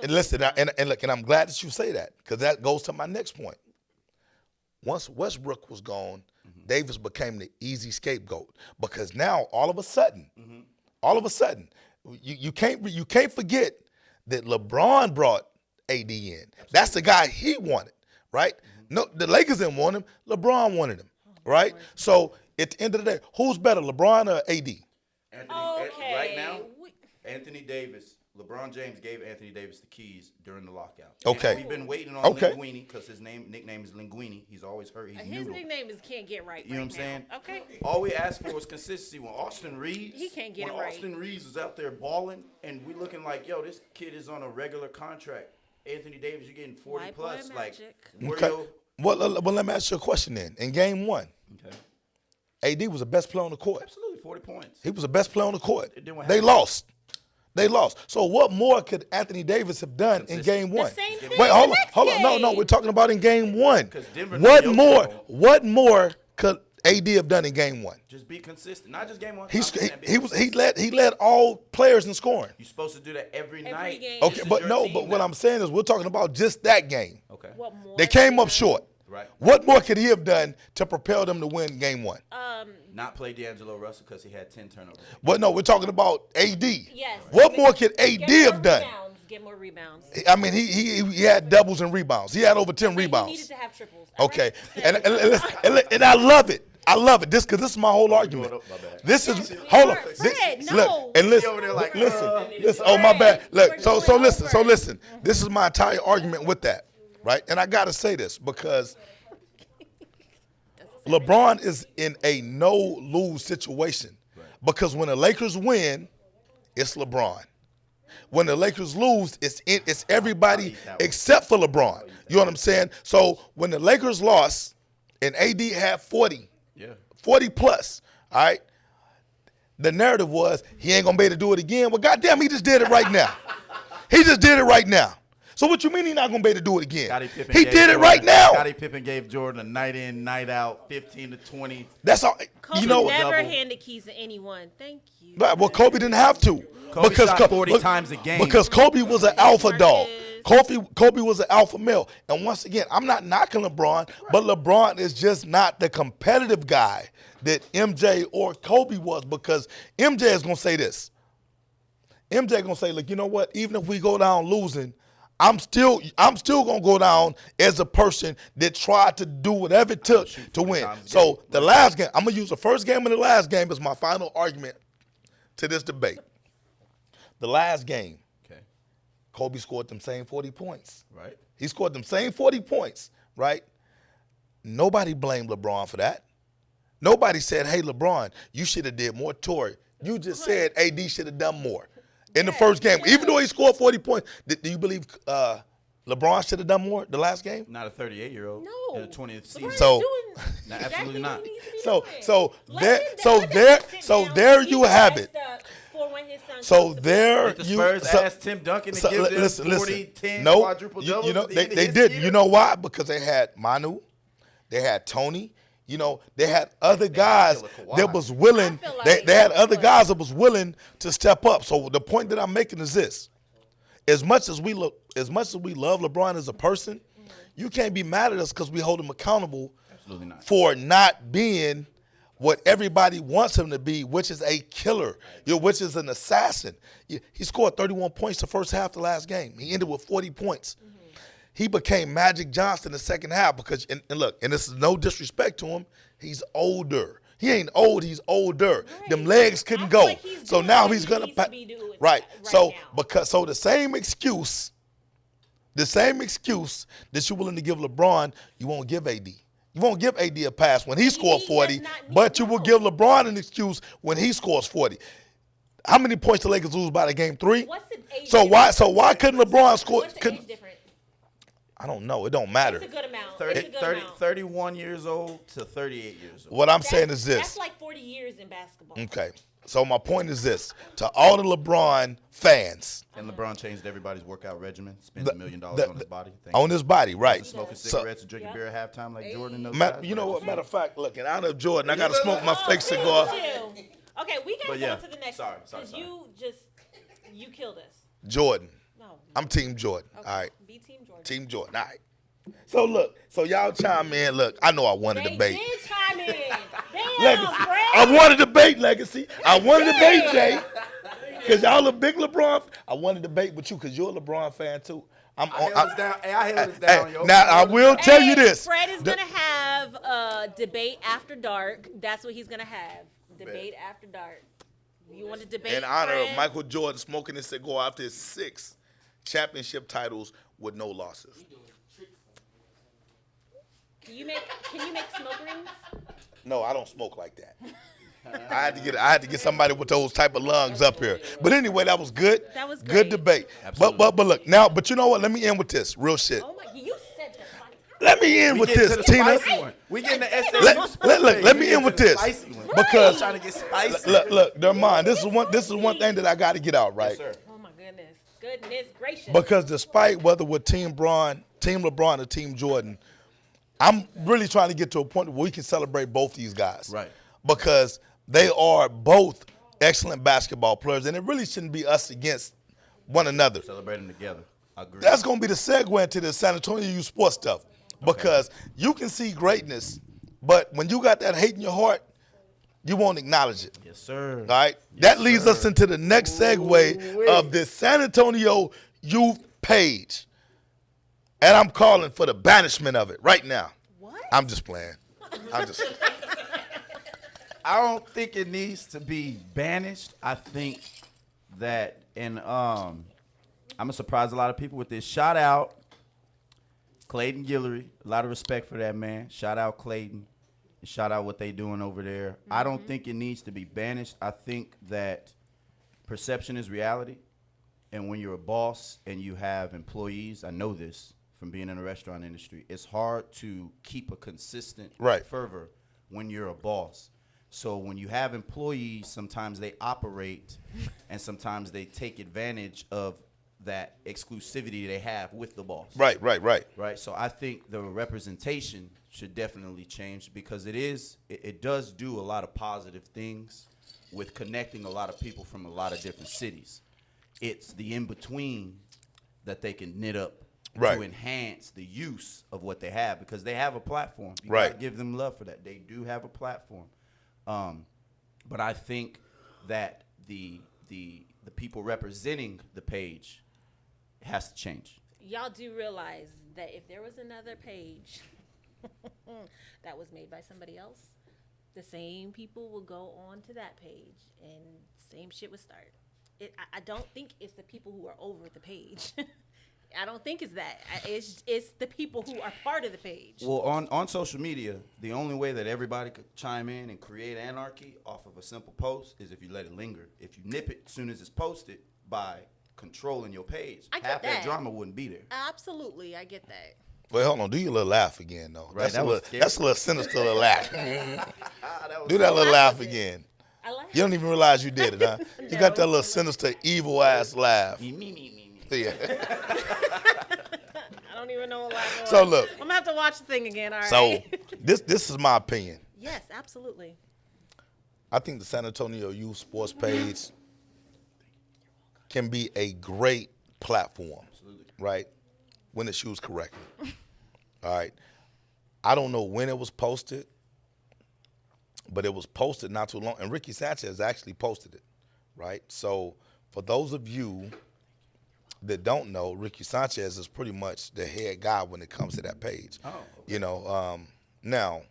listen, look, and I'm glad that you say that, because that goes to my next point. Once Westbrook was gone, Davis became the easy scapegoat, because now all of a sudden, you can't forget that LeBron brought AD in. That's the guy he wanted, right? No, the Lakers didn't want him. LeBron wanted him, right? So at the end of the day, who's better, LeBron or AD? Right now, Anthony Davis, LeBron James gave Anthony Davis the keys during the lockout. Okay. And we've been waiting on Linguini because his nickname is Linguini. He's always hurt. He's his nickname is can't get right. You know what I'm saying? Okay. All we asked for was consistency. When Austin Reeves, Austin Reeves was out there balling, and we looking like, yo, this kid is on a regular contract. Anthony Davis, you're getting 40 plus. Like, well, let me ask you a question then. In game one, AD was the best player on the court. Absolutely, 40 points. He was the best player on the court. They lost. They lost. So what more could Anthony Davis have done in game one? same thing Wait, in hold the on, next hold on. No, game. we're talking about in game one. Denver What know more? your game. What more could AD have done in game one? Just be consistent. Not just game one. He led all players in scoring. You're supposed to do that every night. game. Okay, This is but your no, team but what now. I'm saying is we're talking about just that game. Okay. What more? They came up short. Right. What more could he have done to propel them to win game one? Not play D'Angelo Russell because he had 10 turnovers. But no, we're talking about AD. Yes. What more could AD have done? Get more rebounds. I mean, he had doubles and rebounds. He had over 10 He needed rebounds. to have triples. Okay, and I love it. I love it. Because this is my whole argument. My bad. This is hold on. Fred, This, no. look and listen. over there like, listen. Oh my bad. Look. So listen. This is my entire argument with that, right? And I gotta say this because LeBron is in a no-lose situation because when the Lakers win, it's LeBron. When the Lakers lose, it's everybody except for LeBron. You know what I'm saying? So when the Lakers lost and AD had 40, 40 plus, all right, the narrative was he ain't going to be able to do it again. Well, goddamn, he just did it right now. He just did it right now. So what you mean he not going to be able to do it again? He did it right now. Scottie Pippen gave Jordan a night in, night out, 15 to 20. That's all. Kobe You know, never double. handed keys to anyone. Thank you. Right, well, Kobe didn't have to. Kobe shot 40 times a game. Because Kobe was an alpha dog. Marcus. Kobe was an alpha male. And once again, I'm not knocking LeBron, but LeBron is just not the competitive guy that MJ or Kobe was because MJ is going to say this. MJ going to say, look, you know what? Even if we go down losing, I'm still going to go down as a person that tried to do whatever it took to win. So the last game, I'm going to use the first game and the last game as my final argument to this debate. The last game, Kobe scored them same 40 points. Right. He scored them same 40 points, right? Nobody blamed LeBron for that. Nobody said, hey, LeBron, you should have did more. Tory, you just said AD should have done more in the first game. Even though he scored 40 points, do you believe LeBron should have done more the last game? Not a 38-year-old No. in the 20th season. So- No, absolutely not. So there you have it. So there The you Spurs asked Tim Duncan to give them 40, 10 No, quadruple doubles. you know at the they end of his did. year? You know why? Because they had Manu, they had Tony. You know, they had other guys that was willing. I feel like They had other what- guys that was willing to step up. So the point that I'm making is this: as much as we love LeBron as a person, you can't be mad at us because we hold him accountable Absolutely not. for not being what everybody wants him to be, which is a killer, which is an assassin. He scored 31 points the first half of the last game. He ended with 40 points. He became Magic Johnson the second half because, and look, and this is no disrespect to him, he's older. He ain't old, he's older. Right. Them legs couldn't I feel go. like he's So doing now what he's he gonna needs to be doing right. right now. So the same excuse that you're willing to give LeBron, you won't give AD. You won't give AD a pass when he scored 40, does not need but you to will know. give LeBron an excuse when he scores 40. How many points the Lakers lose by the game? 3? What's the age So difference? why couldn't LeBron score? What's the age difference? I don't know. It don't matter. It's a good amount. 30, It's a good 30, amount. 31 years old to 38 years old. What I'm saying is That's this. like 40 years in basketball. Okay. So my point is this: to all the LeBron fans And LeBron changed everybody's workout regimen, spends $1 million on his body. on his body, right? Smoking So- cigarettes and drinking beer at halftime like Jordan and those guys. You know what? Matter of fact, look, and out of Jordan, I got to smoke my fake cigar. Okay, we gotta But yeah, go to the next. sorry. Because you killed us. Jordan. No. I'm Team Jordan. Okay. All right. Be Team Jordan. Team Jordan. All right. So look, y'all chime in. Look, I know I won a They debate. did chime in. Damn, Legacy. Fred. I won a debate, Legacy. I won a debate, Jay. Because y'all a big LeBron. I won a debate with you because you're a LeBron fan too. I held us down. Hey, I held us down, yo. Now I will tell you this. Fred is gonna have a debate after dark. That's what he's gonna have. Debate after dark. You want to debate? In honor of Fred? Michael Jordan smoking his cigar after his 6 championship titles with no losses. Can you make smoke rings? No, I don't smoke like that. I had to get somebody with those type of lungs up here. But anyway, that was good. That was good great. debate. Absolutely. But look now. But you know what? Let me end with this real shit. Oh my! You said that. let me end with this, Tina. We getting the SMU. Let me end with this because trying to get spicy. look, Dermond, this is one thing that I got to get out right. Yes, sir. Oh my goodness. Goodness gracious. Because despite whether with Team LeBron, or Team Jordan, I'm really trying to get to a point where we can celebrate both these guys. Right. Because they are both excellent basketball players, and it really shouldn't be us against one another. Celebrating together. I agree. That's going to be the segue into the San Antonio U sports stuff. Because you can see greatness, but when you got that hate in your heart, you won't acknowledge it. Yes, sir. All right? That leads us into the next segue of this San Antonio youth page. And I'm calling for the banishment of it right now. What? I'm just playing. I don't think it needs to be banished. I think that, and I'm gonna surprise a lot of people with this. Shout out Clayton Guillory. A lot of respect for that man. Shout out Clayton. And shout out what they doing over there. Mm-hmm. I don't think it needs to be banished. I think that perception is reality. And when you're a boss and you have employees, I know this from being in the restaurant industry, it's hard to keep a consistent fervor when you're a boss. So when you have employees, sometimes they operate and sometimes they take advantage of that exclusivity they have with the boss. Right. Right. So I think the representation should definitely change because it does do a lot of positive things with connecting a lot of people from a lot of different cities. It's the in-between that they can knit up to enhance the use of what they have because they have a platform. You gotta give them love for that. They do have a platform. But I think that the people representing the page has to change. Y'all do realize that if there was another page that was made by somebody else, the same people will go on to that page and same shit would start. I don't think it's the people who are over the page. I don't think it's that. It's the people who are part of the page. Well, on social media, the only way that everybody could chime in and create anarchy off of a simple post is if you let it linger. If you nip it as soon as it's posted by controlling your page, half that drama wouldn't be there. Absolutely, I get that. Well, hold on. Do your little laugh again, though. Right, that's a little sinister little laugh. Do that little laugh again. I like You don't even realize you did it, huh? No. You got that little sinister, evil-ass laugh. Yeah. I don't even know what laugh was. So, look. I'm going to have to watch the thing again, all right? So, this is my opinion. Yes, absolutely. I think the San Antonio Youth Sports page can be a great platform, right, when it's used correctly. All right. I don't know when it was posted, but it was posted not too long. And Ricky Sanchez actually posted it, right? So for those of you that don't know, Ricky Sanchez is pretty much the head guy when it comes to that page. Oh, okay. You know, now,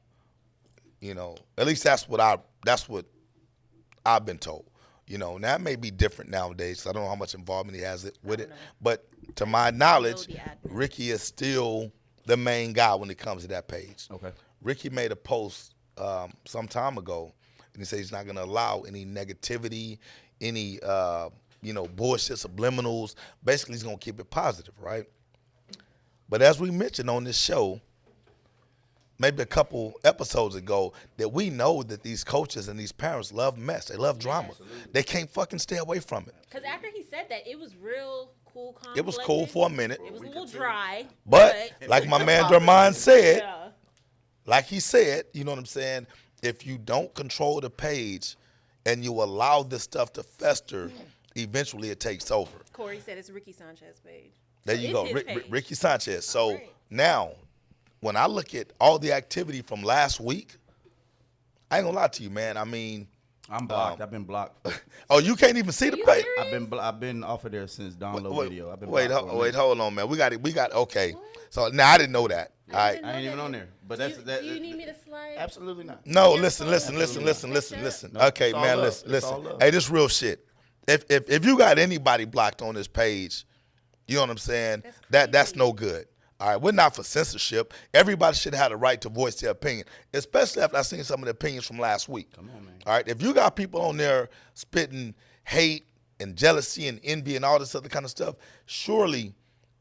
you know, at least that's what I've been told. You know, now it may be different nowadays. So I don't know how much involvement he has with it. But to my knowledge, Ricky is still the main guy when it comes to that page. Okay. Ricky made a post some time ago, and he said he's not going to allow any negativity, any bullshit subliminals. Basically, he's going to keep it positive, right? But as we mentioned on this show, maybe a couple episodes ago, that we know that these coaches and these parents love mess. They love drama. Absolutely. They can't fucking stay away from it. Because after he said that, it was real cool, calm. It was cool for a minute. It was a little dry. But like my man Dermond said, yeah. like he said, you know what I'm saying? If you don't control the page and you allow this stuff to fester, eventually it takes over. Corey said it's Ricky Sanchez page. There So you go, it's his page. Ricky Sanchez. So Right. now, when I look at all the activity from last week, I ain't gonna lie to you, man. I mean, I'm blocked. I've been blocked. oh, you can't even see the you page. serious? I've been off of there since download video. I've been Wait, blocked for a minute. hold on, man. We got. Okay. So now I didn't know that. All right. I ain't even on there. But Do that's you need me to slide? absolutely not. No, Your listen. phone? No, Okay, it's all man, love. listen. It's all love. Hey, this real shit. If you got anybody blocked on this page, you know what I'm saying? That's no good. All right, we're not for censorship. Everybody should have the right to voice their opinion, especially after I seen some of the opinions from last week. Come on, man. All right, if you got people on there spitting hate and jealousy and envy and all this other kind of stuff, surely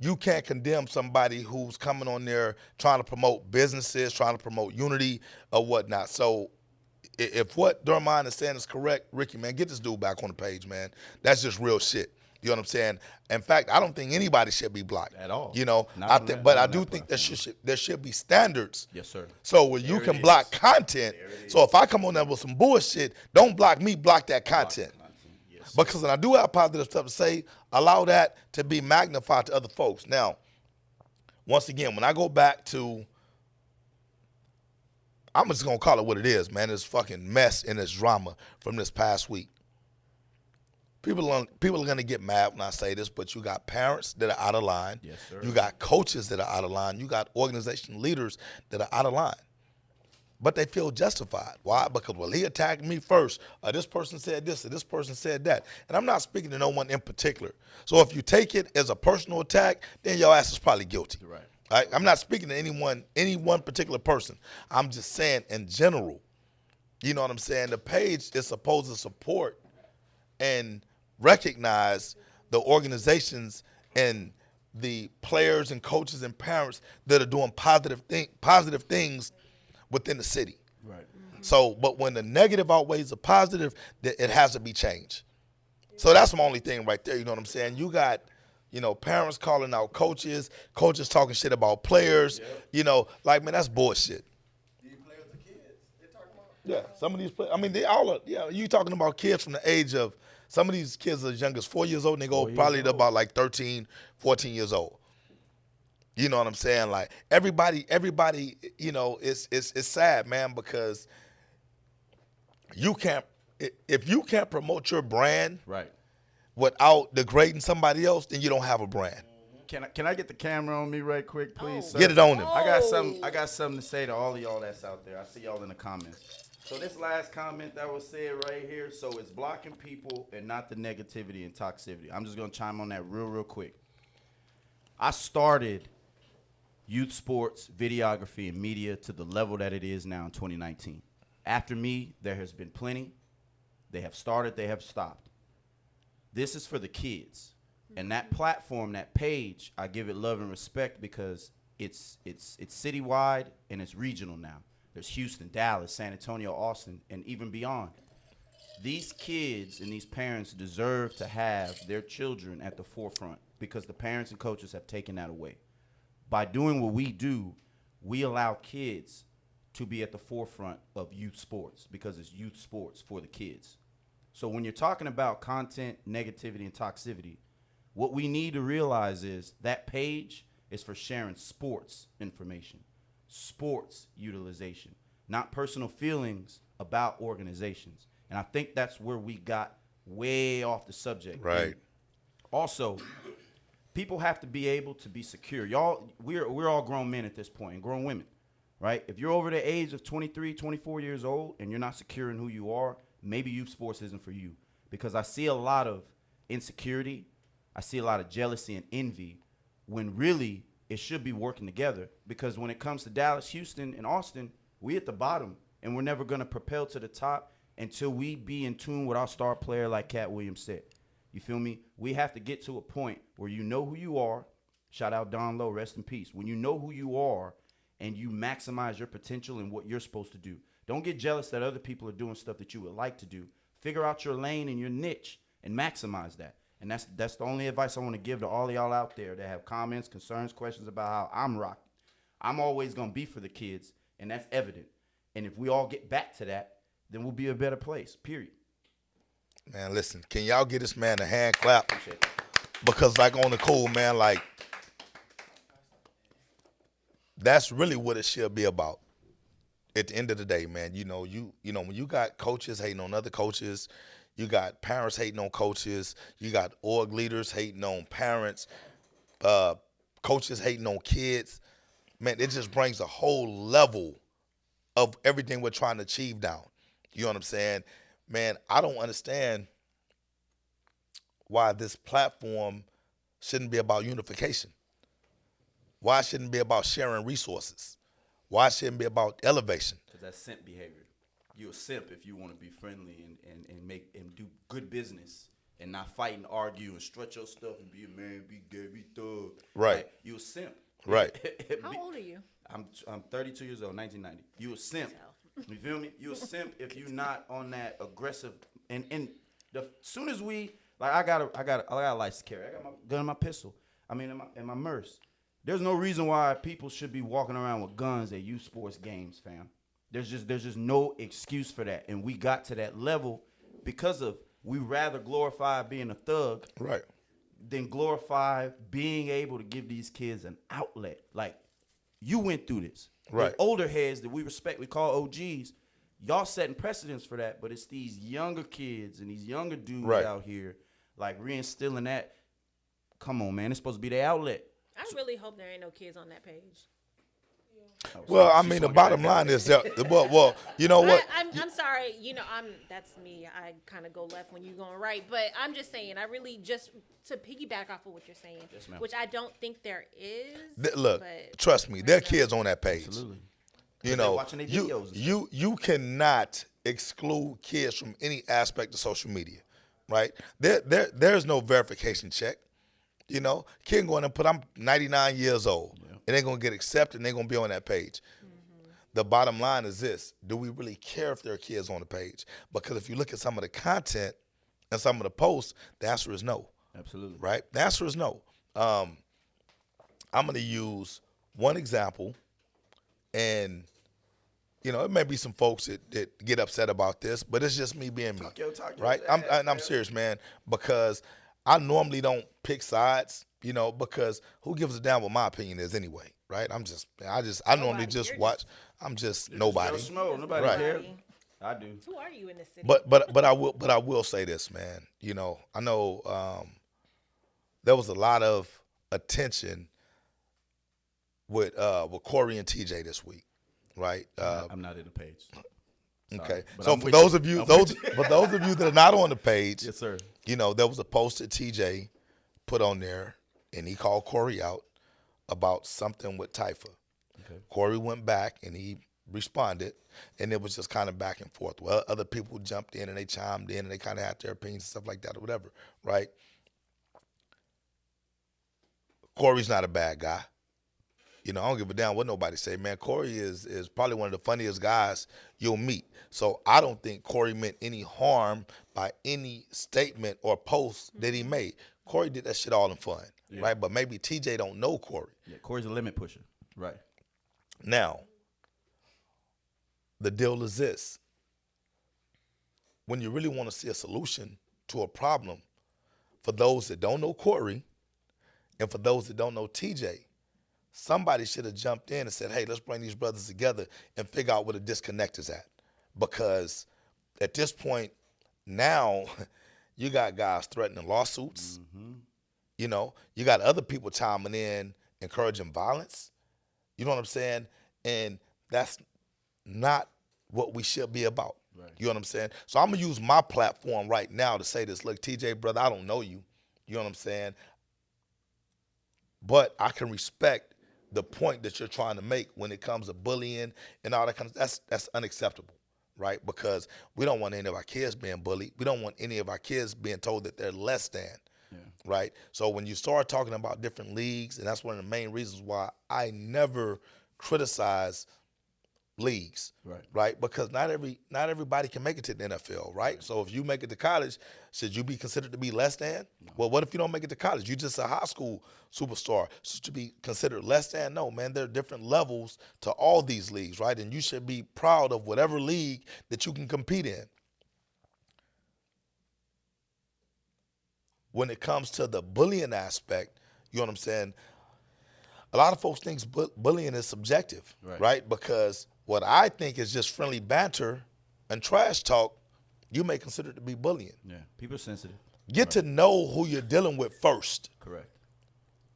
you can't condemn somebody who's coming on there trying to promote businesses, trying to promote unity or whatnot. So if what Dermine is saying is correct, Ricky, man, get this dude back on the page, man. That's just real shit. You know what I'm saying? In fact, I don't think anybody should be blocked At all. You know, Not I on think, that- but not I on do that think platform. there should be standards. Yes, sir. So when you There can it block is. content, so if I come on there with some bullshit, don't block me, block that content. Yes, sir. Because when I do have positive stuff to say, allow that to be magnified to other folks. Now, once again, when I go back to, I'm just gonna call it what it is, man. This fucking mess and this drama from this past week. People are gonna get mad when I say this, but you got parents that are out of line. Yes, sir. You got coaches that are out of line. You got organization leaders that are out of line. But they feel justified. Why? Because, well, he attacked me first. This person said this, or this person said that. And I'm not speaking to no one in particular. So if you take it as a personal attack, then your ass is probably guilty. Right. All right? I'm not speaking to any one particular person. I'm just saying in general. You know what I'm saying? The page is supposed to support and recognize the organizations and the players and coaches and parents that are doing positive things within the city. Right. So, but when the negative outweighs the positive, it has to be changed. So that's my only thing right there. You know what I'm saying? You got, parents calling out coaches talking shit about players. Like, man, that's bullshit. These players are kids. They talking about. Yeah, some of these players, I mean, they all are, you talking about kids from the age of, some of these kids are as young as 4 years old, and they go 4 years probably to old. about like 13, 14 years old. You know what I'm saying? Like, everybody, it's sad, man, because you can't, if you can't promote your brand Right. without degrading somebody else, then you don't have a brand. Can I get the camera on me right quick, please? Sir? Get it on him. I got something to say to all of y'all that's out there. I see y'all in the comments. So this last comment that was said right here, so it's blocking people and not the negativity and toxicity. I'm just gonna chime on that real quick. I started youth sports, videography, and media to the level that it is now in 2019. After me, there has been plenty. They have started, they have stopped. This is for the kids. And that platform, that page, I give it love and respect because it's citywide and it's regional now. There's Houston, Dallas, San Antonio, Austin, and even beyond. These kids and these parents deserve to have their children at the forefront because the parents and coaches have taken that away. By doing what we do, we allow kids to be at the forefront of youth sports because it's youth sports for the kids. So when you're talking about content, negativity, and toxicity, what we need to realize is that page is for sharing sports information, sports utilization, not personal feelings about organizations. And I think that's where we got way off the subject. Right. And also, people have to be able to be secure. Y'all, we're all grown men at this point and grown women, right? If you're over the age of 23, 24 years old and you're not secure in who you are, maybe youth sports isn't for you. Because I see a lot of insecurity, I see a lot of jealousy and envy when really it should be working together. Because when it comes to Dallas, Houston, and Austin, we at the bottom and we're never going to propel to the top until we be in tune with our star player like Cat Williams said. You feel me? We have to get to a point where you know who you are. Shout out Don Lowe, rest in peace. When you know who you are and you maximize your potential and what you're supposed to do. Don't get jealous that other people are doing stuff that you would like to do. Figure out your lane and your niche and maximize that. And that's the only advice I want to give to all of y'all out there that have comments, concerns, questions about how I'm rocking. I'm always going to be for the kids, and that's evident. And if we all get back to that, then we'll be a better place, period. Man, listen, can y'all give this man a hand clap? Appreciate it. Because like on the cool, man, like that's really what it should be about. At the end of the day, man, when you got coaches hating on other coaches, you got parents hating on coaches, you got org leaders hating on parents, coaches hating on kids, man, it just brings a whole level of everything we're trying to achieve down. You know what I'm saying? Man, I don't understand why this platform shouldn't be about unification. Why shouldn't it be about sharing resources? Why shouldn't it be about elevation? Because that's simp behavior. You're a simp if you want to be friendly and make and do good business and not fight and argue and strut your stuff and be a man, be gay, be thug. Right. Like, you a simp. Right. How old are you? I'm 32 years old, 1990. You a simp. You feel me? You a simp if you not on that aggressive. And the soon as we like, I got a license to carry. I got my gun and my pistol. I mean, in my Merce. There's no reason why people should be walking around with guns at youth sports games, fam. There's just no excuse for that. And we got to that level because of we rather glorify being a thug, Right. than glorify being able to give these kids an outlet. Like, you went through this. Right. The older heads that we respect, we call OGs, y'all setting precedents for that, but it's these younger kids and these younger dudes Right. out here, like, reinstilling that. Come on, man. It's supposed to be their outlet. I really hope there ain't no kids on that page. Well, I mean, the bottom line is that, well, you know what? I'm sorry. You know, that's me. I kind of go left when you're going right. But I'm just saying, I really just to piggyback off of what you're saying, Yes, ma'am. which I don't think there is. Look, but trust me, there are kids on that page. Absolutely. You They're know, watching their videos and you cannot exclude kids from any aspect of social media, right? There's no verification check. You know, kid can go in and put, I'm 99 years old, and they're going to get accepted, and they're going to be on that page. Mm-hmm. The bottom line is this: do we really care if there are kids on the page? Because if you look at some of the content and some of the posts, the answer is no. Absolutely. Right? The answer is no. I'm going to use one example, and you know, it may be some folks that get upset about this, but it's just me being me. Talk Right? I'm serious, man, because I normally don't pick sides, you know, because who gives a damn what my opinion is anyway, right? I normally just You're watch. I'm just nobody. Nobody Right. cares. I do. Who are you in this city? But I will say this, man. You know, I know there was a lot of attention with Corey and TJ this week, right? I'm not in the page. Sorry, Okay. but So I'm for with those you. of you, I'm those with you. for those of you that are not on the page, Yes, sir. you know, there was a post that TJ put on there, and he called Corey out about something with TYFA. Okay. Corey went back and he responded, and it was just kind of back and forth. Well, other people jumped in and they chimed in and they kind of had their opinions and stuff like that or whatever, right? Corey's not a bad guy. You know, I don't give a damn what nobody say, man. Corey is probably one of the funniest guys you'll meet. So I don't think Corey meant any harm by any statement or post that he made. Corey did that shit all in fun, right? But maybe TJ don't know Corey. Yeah, Corey's a limit pusher. Right. Now, the deal is this. When you really want to see a solution to a problem, for those that don't know Corey and for those that don't know TJ, somebody should have jumped in and said, hey, let's bring these brothers together and figure out where the disconnect is at. Because at this point, now you got guys threatening lawsuits. Mm-hmm. You know, you got other people chiming in, encouraging violence. You know what I'm saying? And that's not what we should be about. Right. You know what I'm saying? So I'm going to use my platform right now to say this. Look, TJ, brother, I don't know you. You know what I'm saying? But I can respect the point that you're trying to make when it comes to bullying and all that kind of that's unacceptable, right? Because we don't want any of our kids being bullied. We don't want any of our kids being told that they're less than, right? So when you start talking about different leagues, and that's one of the main reasons why I never criticize leagues, right? Because not everybody can make it to the NFL, right? So if you make it to college, should you be considered to be less than? No. Well, what if you don't make it to college? You're just a high school superstar. Should you be considered less than? No, man, there are different levels to all these leagues, right? And you should be proud of whatever league that you can compete in. When it comes to the bullying aspect, you know what I'm saying? A lot of folks think bullying is subjective, right? Because what I think is just friendly banter and trash talk, you may consider it to be bullying. Yeah, people are sensitive. Get to know who you're dealing with first. Correct.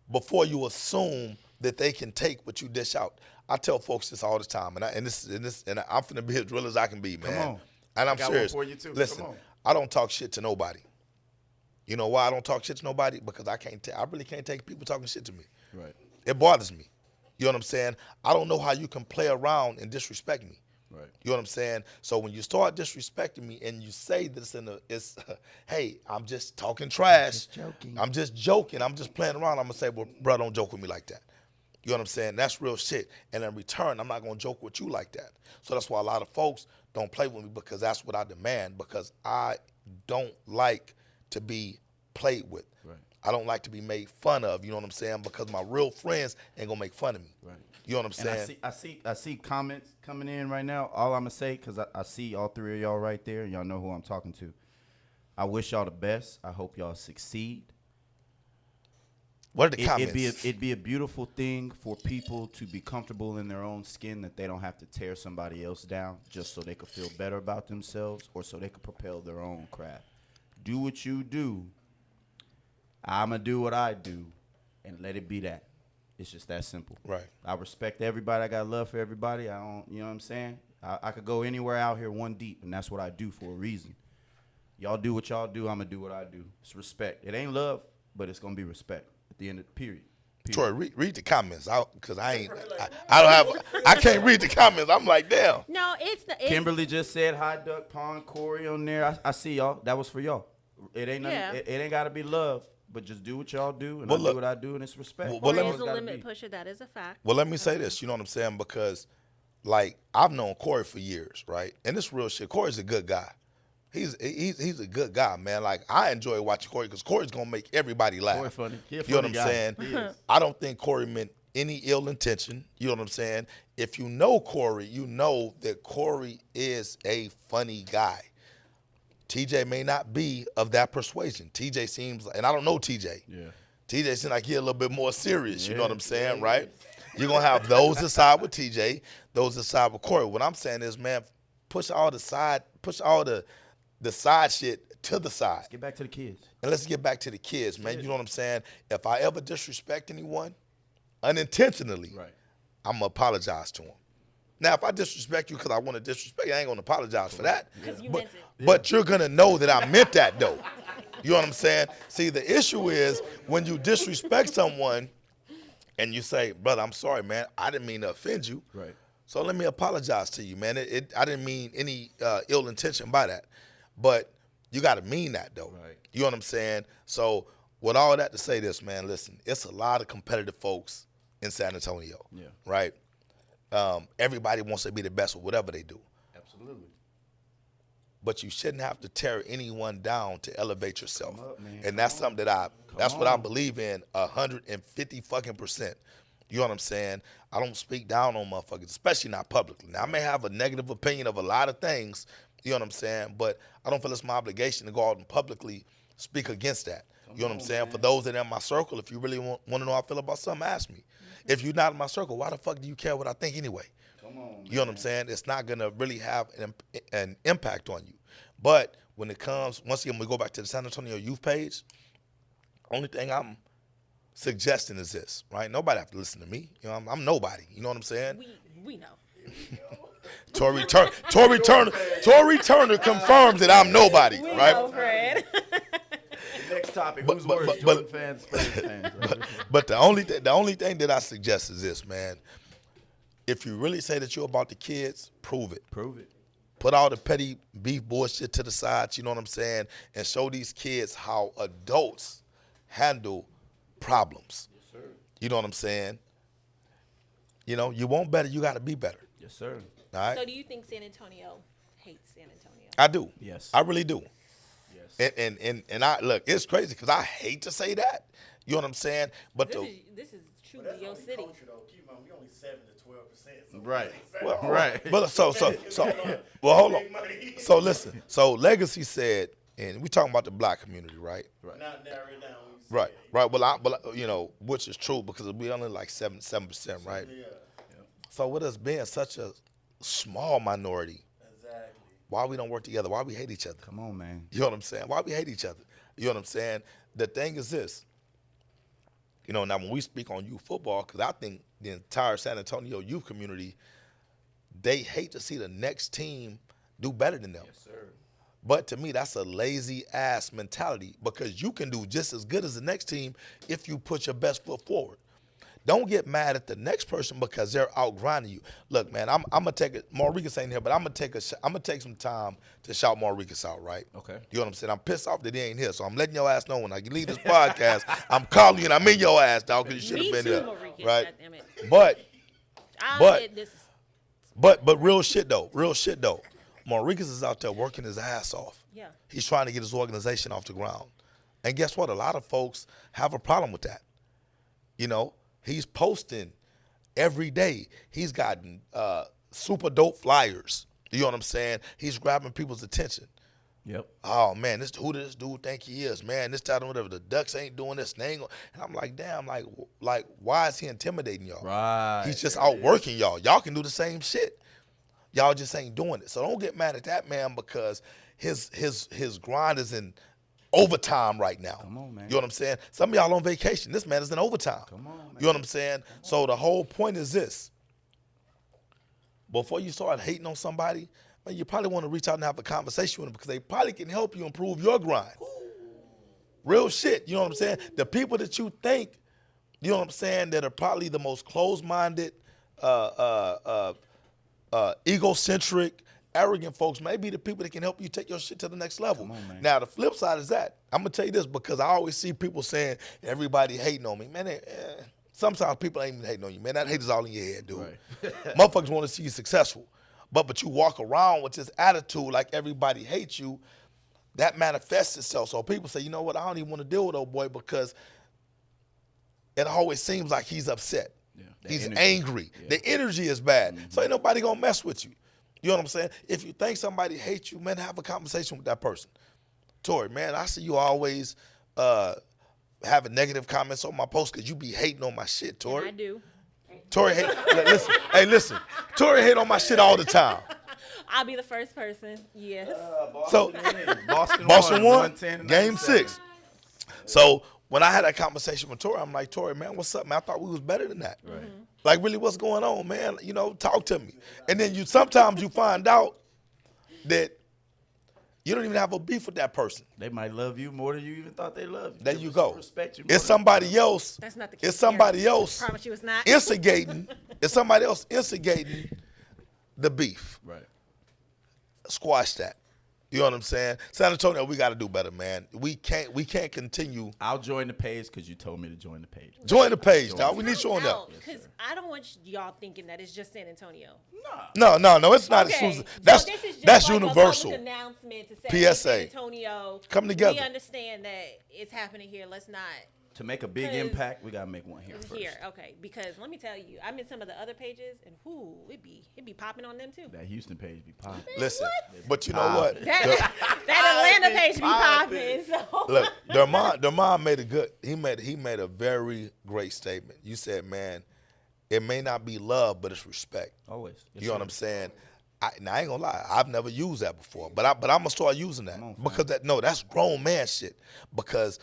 Before you assume that they can take what you dish out. I tell folks this all the time, and I'm finna be as real as I can be, man. Come on. And I'm serious. One for you too. Listen, Come on. I don't talk shit to nobody. You know why I don't talk shit to nobody? Because I really can't take people talking shit to me. Right. It bothers me. You know what I'm saying? I don't know how you can play around and disrespect me. Right. You know what I'm saying? So when you start disrespecting me and you say this hey, I'm just talking trash. Just joking. I'm just joking. I'm just playing around. I'm going to say, well, bro, don't joke with me like that. You know what I'm saying? That's real shit. And in return, I'm not going to joke with you like that. So that's why a lot of folks don't play with me, because that's what I demand, because I don't like to be played with. Right. I don't like to be made fun of, you know what I'm saying? Because my real friends ain't going to make fun of me. Right. You know what I'm saying? And I see comments coming in right now. All I'm gonna say, because I see all three of y'all right there, and y'all know who I'm talking to. I wish y'all the best. I hope y'all succeed. What are the comments? It'd be a beautiful thing for people to be comfortable in their own skin, that they don't have to tear somebody else down just so they could feel better about themselves or so they could propel their own craft. Do what you do. I'ma do what I do, and let it be that. It's just that simple. Right. I respect everybody. I got love for everybody. I don't, you know what I'm saying? I could go anywhere out here one deep, and that's what I do for a reason. Y'all do what y'all do. I'm going to do what I do. It's respect. It ain't love, but it's going to be respect at the end of the period. Troy, read the comments, because I can't read the comments. I'm like, damn. No, it's Kimberly just said hi, Duck Pond, Corey on there. I see y'all. That was for y'all. It ain't nothing, Yeah. it ain't got to be love, but just do what y'all do, and Well, I look, do what I do, and it's respect. well, Corey let me- is a limit pusher. That is a fact. Well, let me say this, you know what I'm saying? Because, like, I've known Corey for years, right? And this real shit. Corey's a good guy. He's a good guy, man. Like, I enjoy watching Corey, because Corey's going to make everybody laugh. Corey funny. He a You know what funny I'm guy. saying? He is. I don't think Corey meant any ill intention. You know what I'm saying? If you know Corey, you know that Corey is a funny guy. TJ may not be of that persuasion. TJ seems, and I don't know TJ. Yeah. TJ seems like he's a little bit more serious. You know Yeah. what I'm saying, right? You're going to have those that side with TJ, those that side with Corey. What I'm saying is, man, push all the side shit to the side. Get back to the kids. And let's get back to the kids, man. You know what I'm saying? If I ever disrespect anyone, unintentionally, Right. I'm going to apologize to them. Now, if I disrespect you because I want to disrespect you, I ain't going to apologize for that. Because you But, meant it. but you're going to know that I meant that, though. You know what I'm saying? See, the issue is when you disrespect someone and you say, brother, I'm sorry, man. I didn't mean to offend you. Right. So let me apologize to you, man. I didn't mean any ill intention by that. But you got to mean that, though. Right. You know what I'm saying? So with all that to say this, man, listen, it's a lot of competitive folks in San Antonio, Yeah. right? Everybody wants to be the best with whatever they do. Absolutely. But you shouldn't have to tear anyone down to elevate yourself. Come up, man. And that's something that that's what I on. believe in 150%. You know what I'm saying? I don't speak down on motherfuckers, especially not publicly. Now, I may have a negative opinion of a lot of things, you know what I'm saying? But I don't feel it's my obligation to go out and publicly speak against that. You know what I'm saying? man. For those that are in my circle, if you really want to know how I feel about something, ask me. If you're not in my circle, why the fuck do you care what I think anyway? Come on, man. You know what I'm saying? It's not going to really have an impact on you. But when it comes, once again, we go back to the San Antonio youth page, only thing I'm suggesting is this, right? Nobody have to listen to me. You know, I'm nobody. You know what I'm saying? We know. Tory Turner confirms that I'm nobody, We right? know, Fred. Next topic. But- Who's but- worse, but- Jordan fans, Spurs fans? Right? But the only thing that I suggest is this, man. If you really say that you're about the kids, prove it. Prove it. Put all the petty beef bullshit to the side, you know what I'm saying, and show these kids how adults handle problems. Yes, sir. You know what I'm saying? You know, you want better, you got to be better. Yes, sir. All right? So do you think San Antonio hates San Antonio? I do. Yes. I really do. Yes. And I look, it's crazy because I hate to say that. You know what I'm saying? But This is truly That's your only city. culture, though. Keep in mind, we only 7 to 12%. So Right. well, Right. But so well, hold on. So listen. So Legacy said, and we talking about the black community, right? Right. Not narrow it down. Right. Right. Well, you know, which is true because we only like 7%, right? Yeah, So with us being such a small minority, exactly. why we don't work together? Why we hate each other? Come on, man. You know what I'm saying? Why we hate each other? You know what I'm saying? The thing is this. You know, now when we speak on youth football, because I think the entire San Antonio youth community, they hate to see the next team do better than them. Yes, sir. But to me, that's a lazy ass mentality because you can do just as good as the next team if you put your best foot forward. Don't get mad at the next person because they're outgrinding you. Look, man, I'm gonna take it. Maurice ain't here, but I'm gonna take some time to shout Maurice out, right? Okay. You know what I'm saying? I'm pissed off that he ain't here, so I'm letting your ass know when I leave this podcast, I'm calling you and I'm in your ass, dog, because you should have been too, here, Maurice, right? goddammit. But real shit though, Maurice is out there working his ass off. Yeah. He's trying to get his organization off the ground, and guess what? A lot of folks have a problem with that. You know, he's posting every day. He's gotten super dope flyers. You know what I'm saying? He's grabbing people's attention. Yep. Oh man, who does this dude think he is? Man, this time whatever. The Ducks ain't doing this. They ain't gonna, and I'm like, damn, like why is he intimidating y'all? Right. He's just outworking y'all. Y'all can do the same shit. Y'all just ain't doing it. So don't get mad at that man because his grind is in overtime right now. Come on, man. You know what I'm saying? Some of y'all on vacation. This man is in overtime. Come on, man. You know what I'm saying? So the whole point is this. Before you start hating on somebody, man, you probably want to reach out and have a conversation with them because they probably can help you improve your grind. Real shit. You know what I'm saying? The people that you think, you know what I'm saying, that are probably the most closed-minded, egocentric, arrogant folks may be the people that can help you take your shit to the next level. Come on, man. Now, the flip side is that. I'm going to tell you this because I always see people saying everybody hating on me. Man, sometimes people ain't even hating on you. Man, that hate is all in your head, dude. Right. Motherfuckers want to see you successful. But you walk around with this attitude like everybody hates you, that manifests itself. So people say, you know what, I don't even want to deal with old boy because it always seems like he's upset. Yeah. He's Energy. angry. Yeah. The energy is bad. So ain't nobody gonna mess with you. You know what I'm saying? If you think somebody hates you, man, have a conversation with that person. Tori, man, I see you always having negative comments on my post because you be hating on my shit, Tori. I do. Tori hate. Listen. Tori hate on my shit all the time. I'll be the first person. Yes. So Boston won game 6. So when I had that conversation with Tori, I'm like, Tori, man, what's up, man? I thought we was better than that. Right. Like, really, what's going on, man? You know, talk to me. And then sometimes you find out that you don't even have a beef with that person. They might love you more than you even thought they loved you. There you go. Respect you. It's somebody else. That's not the case. It's somebody here. else Promise you it's not. instigating. It's somebody else instigating the beef. Right. Squash that. You know what I'm saying? San Antonio, we got to do better, man. We can't continue. I'll join the page because you told me to join the page. Join the page, dog. We need you on there. Because I don't want y'all thinking that it's just San Antonio. No, it's not Okay. exclusive. That's so this is just that's like universal. A public announcement to say, PSA. San Antonio, Come together. We understand that it's happening here. Let's not. To make a big 'Cause impact, we gotta make one here first. Here, okay. Because let me tell you, I'm in some of the other pages, and it be popping on them too. That Houston page be popping. Listen, but you know what? That Atlanta page be popping. So Look, Dermond made a good. He made a very great statement. You said, man, it may not be love, but it's respect. Always. Yes, You know sir. what I'm saying? Now, I ain't gonna lie, I've never used that before, but I'm gonna start using that on, fam. because that's grown man shit. Because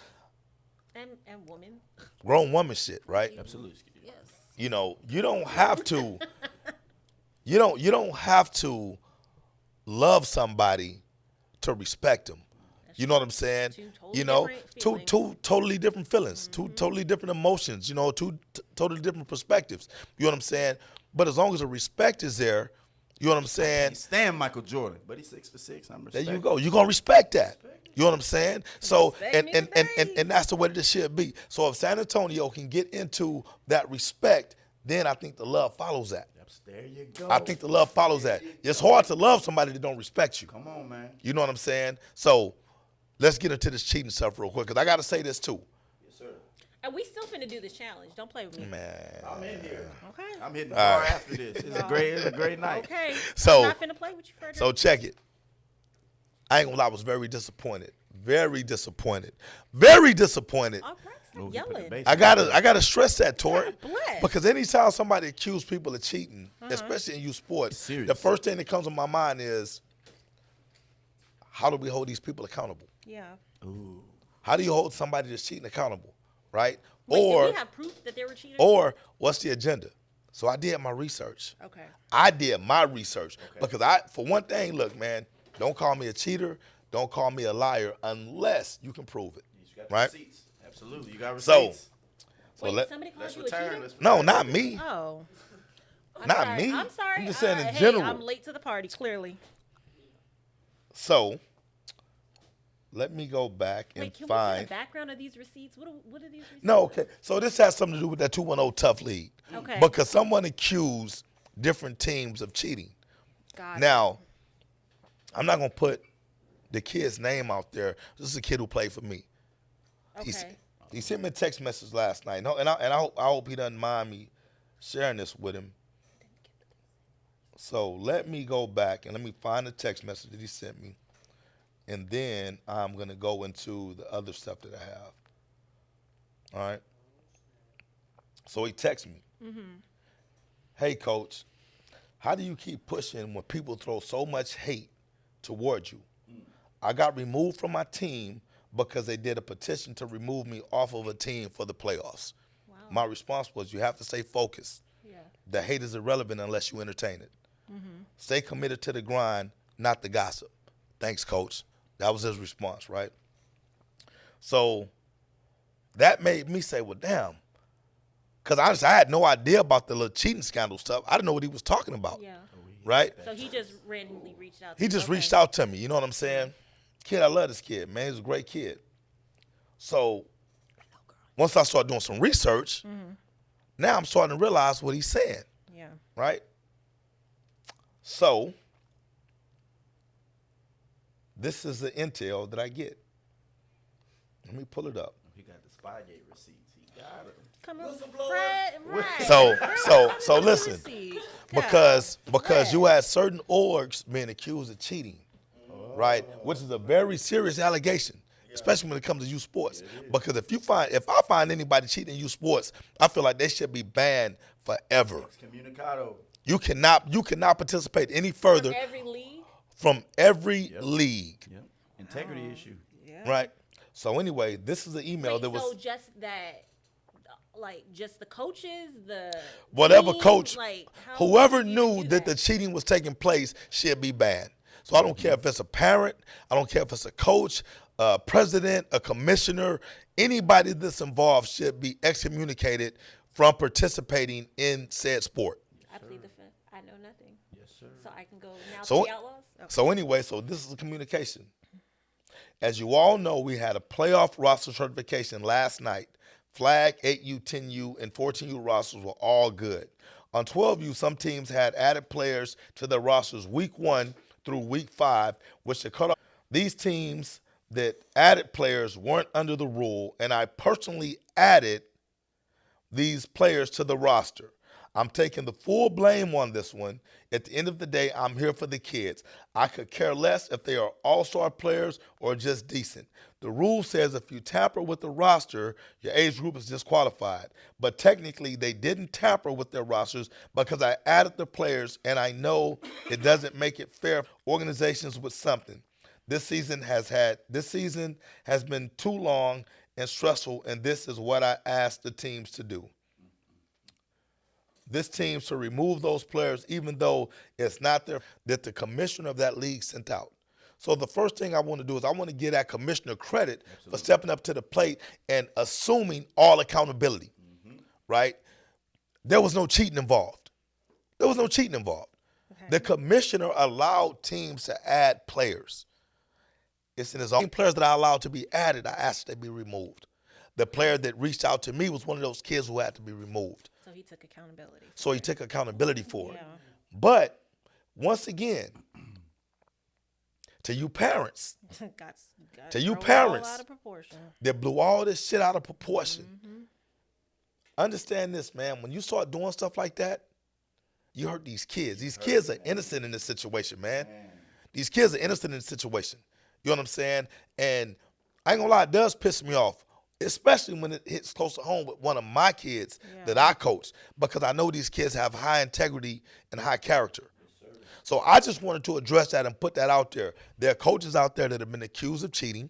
and woman. grown woman shit, right? Absolutely. Yes. You know, you don't have to. you don't have to love somebody to respect them. You know what I'm saying? Two totally You know, different two feelings. totally different feelings, two totally different emotions. You know, two totally different perspectives. You know what I'm saying? But as long as the respect is there, you know what I'm saying? He stand Michael Jordan, but he's 6'6". I'm There respecting. you go. You're gonna respect that. You know what I'm saying? So Respect and me and that's the way that it should be. So if San Antonio can get into that respect, then I think the love follows that. There you go. I think the love follows that. It's hard to love somebody that don't respect you. Come on, man. You know what I'm saying? So let's get into this cheating stuff real quick, because I got to say this too. Yes, sir. And we still finna do this challenge. Don't play with me. Man. I'm in here. Okay. I'm hitting the bar after this. It's a great night. Okay. So- I'm not finna play with you further. So check it. I ain't gonna lie, I was very disappointed. Very disappointed. Very disappointed. All right, Ooh, stop he put the yelling. bass I gotta stress that, Tori. God bless. Because anytime somebody accuses people of cheating, especially in youth sports, Serious. the first thing that comes to my mind is, how do we hold these people accountable? Yeah. How do you hold somebody that's cheating accountable, right? Wait, or do we have proof that they were cheating? or what's the agenda? So I did my research. Okay. I did my research because for one thing, look, man, don't call me a cheater, don't call me a liar unless you can prove it, You got the right? receipts. Absolutely. You got So receipts. So Wait, let somebody called Let's you a return. cheater? Let's no, return. not me. Oh. I'm Not sorry. me. I'm sorry. I'm just saying in hey, general. I'm late to the party, clearly. So let me go back and Wait, can we find. get a background of these receipts? What are these receipts? No, okay. So this has something to do with that 210 Tough League. Okay. Because someone accused different teams of cheating. Got it. Now, I'm not gonna put the kid's name out there. This is a kid who played for me. Okay. He sent me a text message last night, and I hope he doesn't mind me sharing this with him. So let me go back and let me find the text message that he sent me, and then I'm gonna go into the other stuff that I have. All right. So he texted me, "Hey, coach, how do you keep pushing when people throw so much hate towards you? I got removed from my team because they did a petition to remove me off of a team for the playoffs. Wow. My response was, you have to stay focused. Yeah. The hate is irrelevant unless you entertain it. Stay committed to the grind, not the gossip. Thanks, coach." That was his response, right? So that made me say, well, damn. Because I had no idea about the little cheating scandal stuff. I didn't know what he was talking about, Yeah. right? So he just randomly reached out to He you. just Okay. reached out to me. You know what I'm saying? Kid, I love this kid, man. He's a great kid. So once I started doing some research, now I'm starting to realize what he's saying, Yeah. right? So this is the intel that I get. Let me pull it up. He got the Spygate receipts. He got it. Come on, Fred, right. So listen, Receipts. because you had certain orgs being accused of cheating, right? Which is a very serious allegation, especially when it comes to youth sports. Because if I find anybody cheating in youth sports, I feel like they should be banned forever. Excommunicado. You cannot participate any further From every league. from every league, Yep. Integrity issue. Yeah. right? So anyway, this is the email Wait, that was so just that, like just the coaches, the whatever team, coach, like whoever do you knew do that the cheating was taking place should be banned. So I don't care if it's a parent, I don't care if it's a coach, a president, a commissioner, anybody that's involved should be excommunicated from participating in said sport. I plead the fifth. I know nothing. Yes, sir. So I can go now So- to the Outlaws? Okay. So anyway, so this is a communication. As you all know, we had a playoff roster certification last night. Flag, 8U, 10U, and 14U rosters were all good. On 12U, some teams had added players to their rosters week 1 through week 5, which the cutoff. These teams that added players weren't under the rule, and I personally added these players to the roster. I'm taking the full blame on this one. At the end of the day, I'm here for the kids. I could care less if they are all-star players or just decent. The rule says if you tamper with the roster, your age group is disqualified. But technically, they didn't tamper with their rosters because I added the players, and I know it doesn't make it fair for organizations with something. This season has been too long and stressful, and this is what I asked the teams to do. This team to remove those players, even though it's not there, that the commissioner of that league sent out. So the first thing I want to do is I want to give that commissioner credit for stepping up to the plate and assuming all accountability, right? There was no cheating involved. Okay. The commissioner allowed teams to add players. It's in his own players that I allowed to be added, I asked they be removed. The player that reached out to me was one of those kids who had to be removed. So he took accountability. So he took accountability for it. Yeah. But once again, to you parents got To you thrown all parents. out of proportion. that blew all this shit out of proportion, understand this, man. When you start doing stuff like that, you hurt these kids. These kids are innocent in this situation, man. These kids are innocent in this situation. You know what I'm saying? And I ain't gonna lie, it does piss me off, especially when it hits close to home with one of my kids that I coach, because I know these kids have high integrity and high character. So I just wanted to address that and put that out there. There are coaches out there that have been accused of cheating.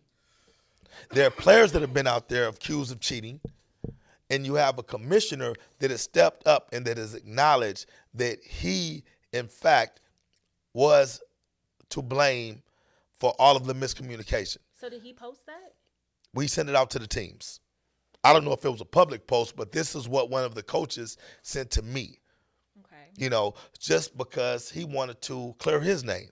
There are players that have been out there accused of cheating. And you have a commissioner that has stepped up and that has acknowledged that he, in fact, was to blame for all of the miscommunication. So did he post that? We sent it out to the teams. I don't know if it was a public post, but this is what one of the coaches sent to me. Okay. Just because he wanted to clear his name.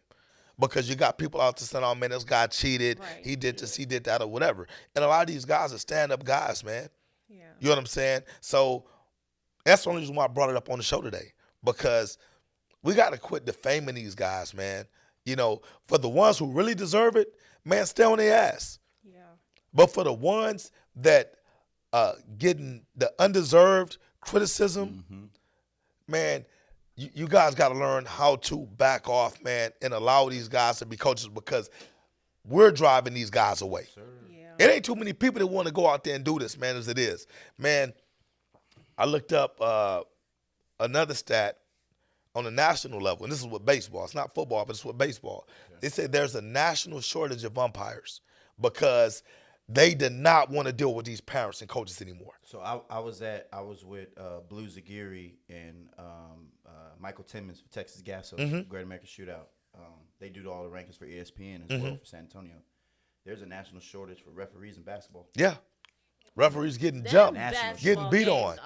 Because you got people out there saying, oh, man, this guy cheated. Right. He did this, he did that, or whatever. And a lot of these guys are stand-up guys, man. Yeah. You know what I'm saying? So that's the only reason why I brought it up on the show today. Because we got to quit defaming these guys, man. For the ones who really deserve it, man, stay on their ass. Yeah. But for the ones that getting the undeserved criticism, man, you guys got to learn how to back off, man, and allow these guys to be coaches because we're driving these guys away. Yeah. It ain't too many people that want to go out there and do this, man, as it is. Man, I looked up another stat on the national level, and this is with baseball. It's not football, but it's with baseball. Okay. They say there's a national shortage of umpires because they did not want to deal with these parents and coaches anymore. So I was with Blue Zagiri and Michael Timmons for Texas Gas, Great American Shootout. They do all the rankings for ESPN as well for San Antonio. There's a national shortage for referees in basketball. Yeah. Referees getting jumped, getting beat on.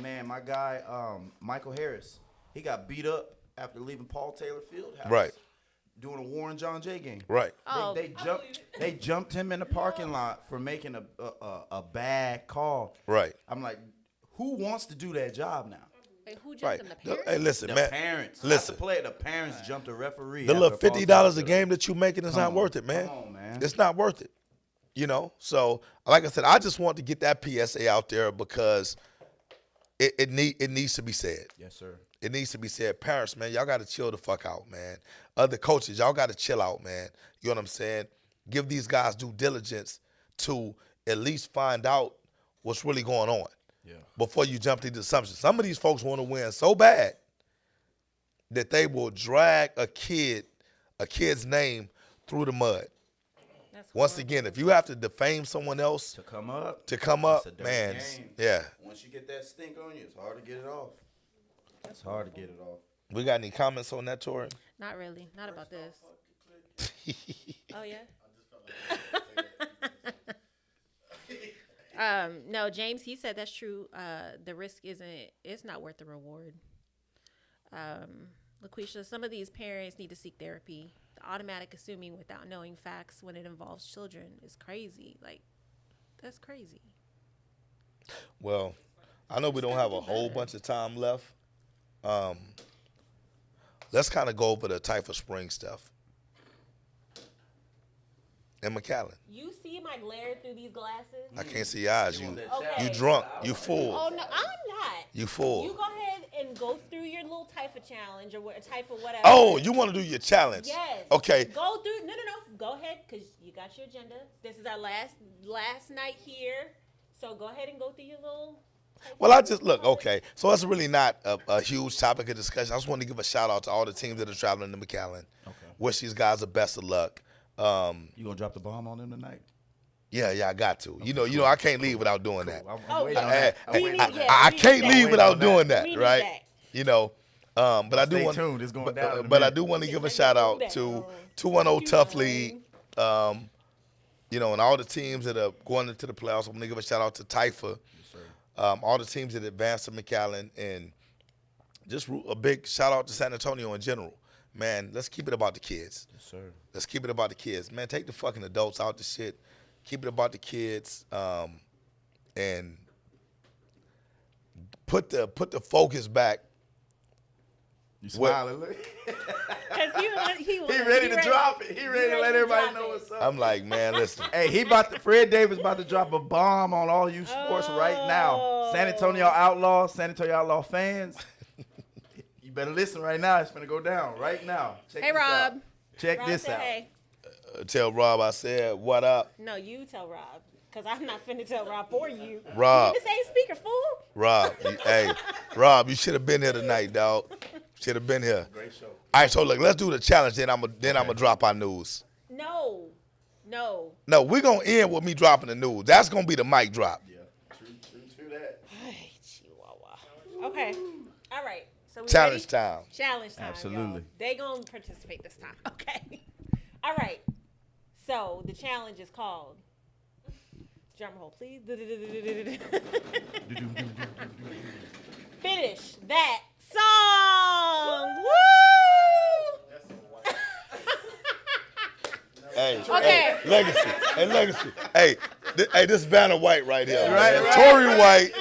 Man, my guy, Michael Harris, he got beat up after leaving Paul Taylor Fieldhouse. Right. Doing a Warren John Jay game. Right. They jumped him in the parking lot for making a bad call. Right. I'm like, who wants to do that job now? Wait, who jumped them? The parents? Hey, listen, The man. parents. Listen. The parents jumped a referee. The little $50 a game that you making is not worth it, man. Come on, man. It's not worth it. So like I said, I just want to get that PSA out there because it needs to be said. Yes, sir. It needs to be said. Parents, man, y'all got to chill the fuck out, man. Other coaches, y'all got to chill out, man. You know what I'm saying? Give these guys due diligence to at least find out what's really going on before you jump to the assumptions. Some of these folks want to win so bad that they will drag a kid's name through the mud. Once again, if you have to defame someone else to come up, man, game. Yeah. Once you get that stink on you, it's hard to get it off. It's hard to get it off. We got any comments on that, Tori? Not really. Not about this. Oh, yeah? No, James, he said that's true. The risk it's not worth the reward. LaQuisha, some of these parents need to seek therapy. The automatic assuming without knowing facts when it involves children is crazy. Like, that's crazy. Well, I know we don't have a whole bunch of time left. Let's kind of go over the TYFA Spring stuff. In McAllen. You see my glare through these glasses? I can't see your eyes. You Okay. drunk. You full. Oh, no, I'm not. You full. You go ahead and go through your little TYFA challenge or TYFA whatever. Oh, you want to do your challenge? Yes. Okay. Go through. No. Go ahead, because you got your agenda. This is our last night here. So go ahead and go through your little. Well, I just look, okay. So it's really not a huge topic of discussion. I just want to give a shout out to all the teams that are traveling to McAllen. Okay. Wish these guys the best of luck. You gonna drop the bomb on them tonight? Yeah, I got to. Okay, I can't leave without doing that. I can't leave without doing that, right? But I do want. Tuned. It's going down. But I do want to give a shout out to 210 Tough League, and all the teams that are going into the playoffs. I'm gonna give a shout out to TYFA, all the teams that advanced to McAllen, and just a big shout out to San Antonio in general. Man, let's keep it about the kids. Yes, sir. Let's keep it about the kids. Man, take the fucking adults out the shit. Keep it about the kids, and put the focus back. You smiling, look. He ready to drop it. He ready to let everybody know what's up. I'm like, man, listen. Hey, Fred Davis about to drop a bomb on all you sports right now. San Antonio Outlaw fans. You better listen right now. It's gonna go down right now. Hey, Rob. Check this out. Hey. Tell Rob I said, what up? No, you tell Rob, because I'm not finna tell Rob for you. Rob. You the same speaker, fool. Rob, Rob, you should have been here tonight, dog. Should have been here. Great show. All right, so look, let's do the challenge. Then I'm gonna drop our news. No, we're gonna end with me dropping the news. That's gonna be the mic drop. Yeah, true that. Chihuahua. Okay, all right. So we Challenge ready? time. Challenge time. Absolutely. Y'all. They gonna participate this time. Okay. All right. So the challenge is called Drum roll, please. Finish that song. Woo! That's a white. Hey, Okay. hey, legacy. Hey, legacy. Hey, this is Vanna White right here. Right, man. right. Tory White.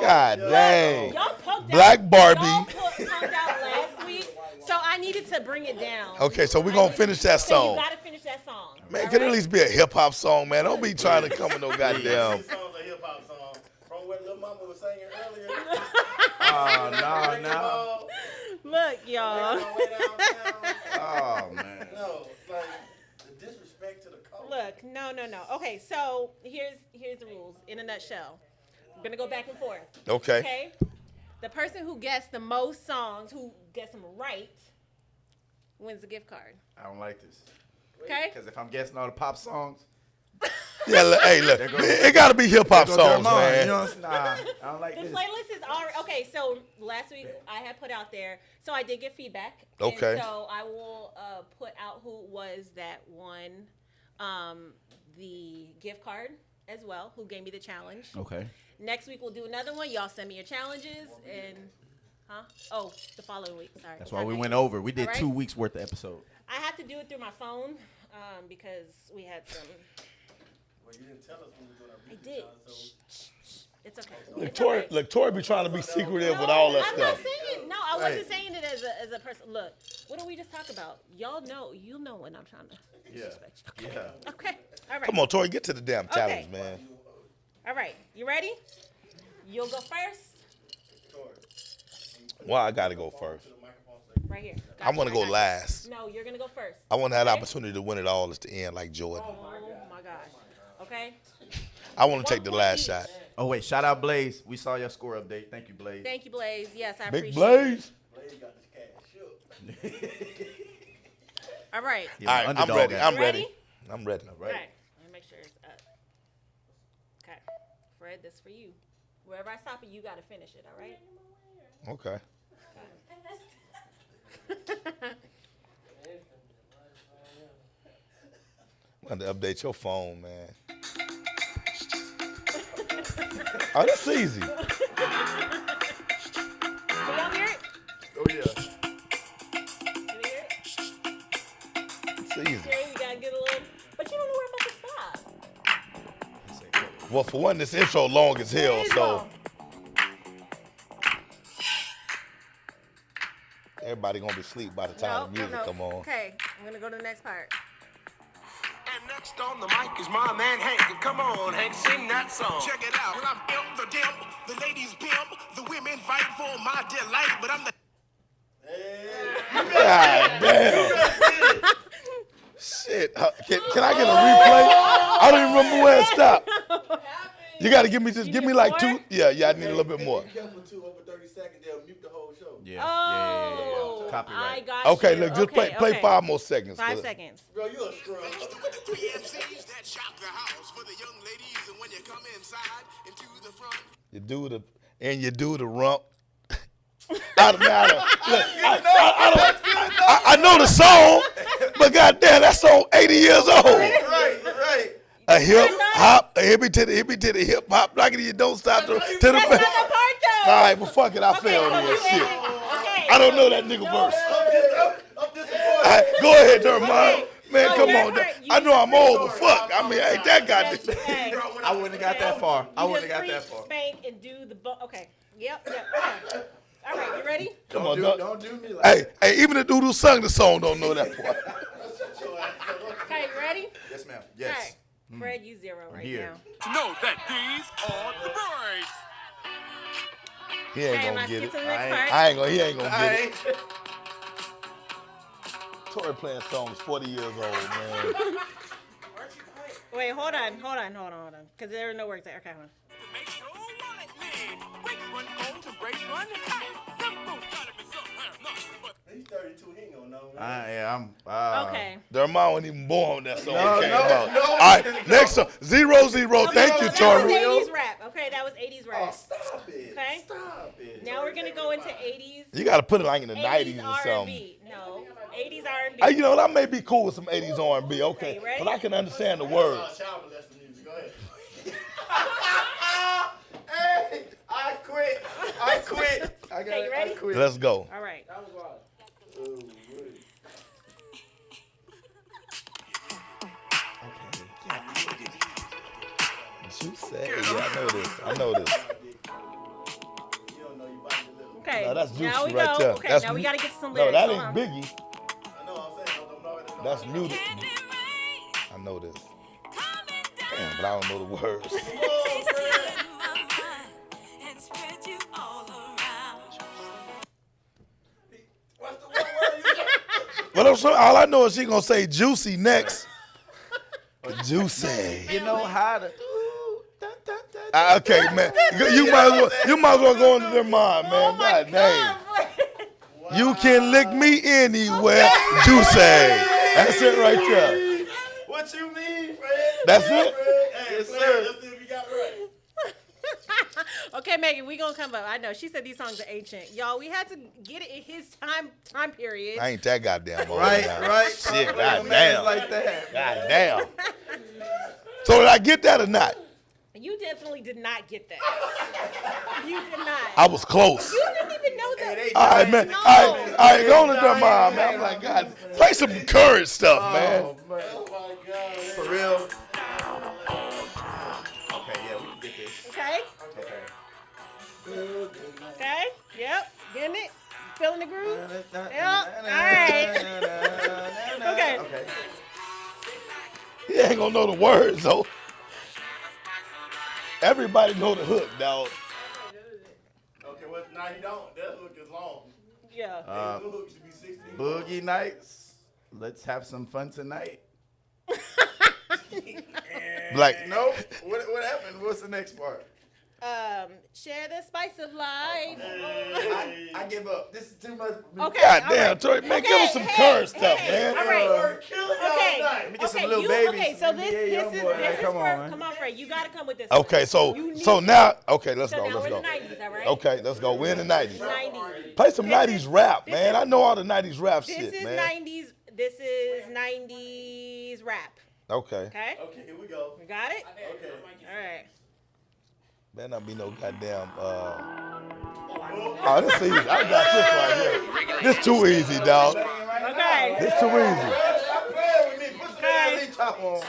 God dang. Y'all punked Black out. Barbie. Y'all punked out last week, so I needed to bring it down. Okay, so we're going to finish that So you song. gotta finish that song. Man, all can it right? at least be a hip-hop song, man? Don't be trying to come with no goddamn. This song's a hip hop song from what Lil Mama was singing earlier. Oh, no. Look, y'all. Way downtown. Oh, man. No, like the disrespect to the culture. Look, no. Okay, so here's the rules in a nutshell. I'm gonna go back and forth. Okay. Okay. The person who gets the most songs, who gets them right, wins the gift card. I don't like this. Okay. Because if I'm guessing all the pop songs, Yeah, look, hey, look. There goes- It got to be hip-hop there go songs, Dermot, man. You know what I'm saying? Nah, I don't like The this. playlist is already okay. So last week I had put out there, so I did get feedback. Okay. And so I will put out who was that won the gift card as well, who gave me the challenge. Okay. Next week we'll do another one. Y'all send me your challenges and the following week. Sorry. That's why we Sunday. went over. We did All right. 2 weeks worth of episode. I had to do it through my phone because we had some. Well, you didn't tell us when we were doing our I research, did. so It's okay. Look, It's okay. Tory be trying to be secretive with No, all that I'm not stuff. saying no. I wasn't Hey. saying it as a person. Look, what did we just talk about? Y'all know, you know when I'm trying to disrespect you. Yeah. Okay. All right. Come on, Tory, get to the damn Okay. challenge, man. All right. You ready? You'll go first. Well, I got to go first. Right here. I want to go Got you. last. No, you're gonna go first. I want to have the Okay? opportunity to win it all at the end, like Jordan. Oh my gosh. Okay. I want to take the 1 point last each. shot. Oh, wait. Shout out Blaze. We saw your score update. Thank you, Blaze. Thank you, Blaze. Yes, I Big appreciate Blaze. Blaze got this cash. Shook. it. All right. He All was right, an I'm underdog ready. at I'm it. ready. Ready? I'm ready. All right. Let me make sure it's up. Okay. Fred, this for you. Wherever I stop it, you gotta finish it. All right. Okay. I'm going to update your phone, man. Oh, that's easy. Can y'all hear it? Oh, yeah. Can you hear it? It's easy. Jerry, we gotta get a little. But you don't know where I'm about to stop. Well, for one, this intro long as hell, Please so don't. everybody going to be asleep by the time the music come on. Okay, I'm gonna go to the next part. And next on the mic is my man Hank. Come on, Hank, sing that song. Check it out. Well, I'm imp, the dimp, the ladies pimp, the women fight for my delight, but I'm the God damn. Shit. Can I get a replay? I don't even remember where it stopped. You got to give me like more? 2. Yeah, I need a little bit more. Be careful too. Over 30 seconds, they'll mute the whole show. Yeah. Oh, yeah. Copyright. I got Okay, you. look, just play 5 more seconds. 5 seconds. Bro, you a scrub. with the 3 MCs that shop the house for the young ladies, and when you come inside into the front. You do the rump. I know the song, but goddamn, that song 80 years old. Right. A hip hop, a hippie to the hip hop, like you don't stop to the That's not the part though. All right, well fuck it, I failed so in you this shit. Okay. I don't know that nigga verse. I'm disappointed. All right, go ahead, Dermot. Man, So come your on. part, you I know I'm just old, but fuck. I mean, ain't that goddamn. Hey, I wouldn't have got that far. I you wouldn't just have got that freak, far. spank, and do the okay. Yep. Okay. All right, you ready? Come on, Don't do me like Hey, even the dude who sung the song don't know that part. Okay, you ready? Yes, ma'am. All Yes. right. Fred, you 0 right here. now. Know that these are the birds. He ain't Okay, gonna let's get get it. to the next part. He ain't gonna get it. Hey. Tory playing songs 40 years old, man. Wait, hold on. Because there are no words there. Okay, hold on. Make your wallet live. Break one gold to break one. Hey, some folks gotta be somewhere, nothing but. He's 32. He ain't gonna know, man. I'm. Okay. Dermot wasn't even born when that song No, came no, out. no. All right, next song. 0-0. Thank you, That was Tory. 80s rap. Okay, that was 80s rap. Oh, stop it. Okay. Stop it. Now we're gonna go into 80s. You gotta put it like in the 80s 90s or something. R&B. No, 80s R&B. Hey, you know what? I may be cool with some 80s R&B, okay? You ready? But I can understand the Oh, words. child molester music. Go ahead. Hey, I quit. I got Okay, you ready? I quit. Let's go. All right. That was wild. You say, yeah, I know this. Okay. No, that's Juicy now we right go. there. Okay, That's now we mu- got to get to some No, lyrics. that Hold ain't on. Biggie. I know what I'm saying. I'm not That's muted. I know this. Damn, but I don't know the words. What's the one word you got? But I'm sure all I know is she gonna say Juicy next. Juicy. You know how to. Okay, man. You might as well go into their mind, man. Oh my God dang. God. You can lick me anywhere. Juicy. That's it right there. What you mean, Fred? That's it? Hey, Yes, play sir. it. Let's see if you got it right. Okay, Megan, we gonna come up. I know she said these songs are ancient, y'all. We had to get it in his time period. I ain't that goddamn old. Right, now. right. Shit, Man, goddamn. like that. Goddamn. So did I get that or not? You definitely did not get that. You did not. I was close. You didn't even know that. Hey, All right, man. No. All right, go into their mind, man. I'm like, God, play some courage stuff, man. Oh, man. Oh my God. For real. Okay, yeah, we can get this. Okay. Okay. Okay. Yep. Getting it. Feeling the groove. Yep. All right. Okay. Okay. He ain't gonna know the words though. Everybody know the hook, dog. Okay, well, now you don't. That hook is long. Yeah. That hook should be 16. Boogie nights. Let's have some fun tonight. Like, Nope. What happened? What's the next part? Share the spice of life. I give up. This is too much. Okay. goddamn, all Tori, man, Okay, give us some hey, courage stuff, hey, man. All right. We're killing y'all Okay. tonight. Let me get some Okay, little you, babies. okay, so some this NBA is young boy. this is Come for on. come on, Fred. You gotta come with this. Okay, one. so You need so to- now, okay, let's So go, now let's we're go. in the 90s, all right? Okay, let's go. We're in the 90s. 90s. Play some This 90s is- rap, this man. is- I know all the 90s rap This shit, is man. 90s. This is 90s rap. Okay. Okay. Okay, here we go. You got it? Okay. All right. Better not be no goddamn. Oh, this easy. I got this right here. This too easy, dog. Okay. This too easy. Stop playing with me. Put some Okay. LA top on. On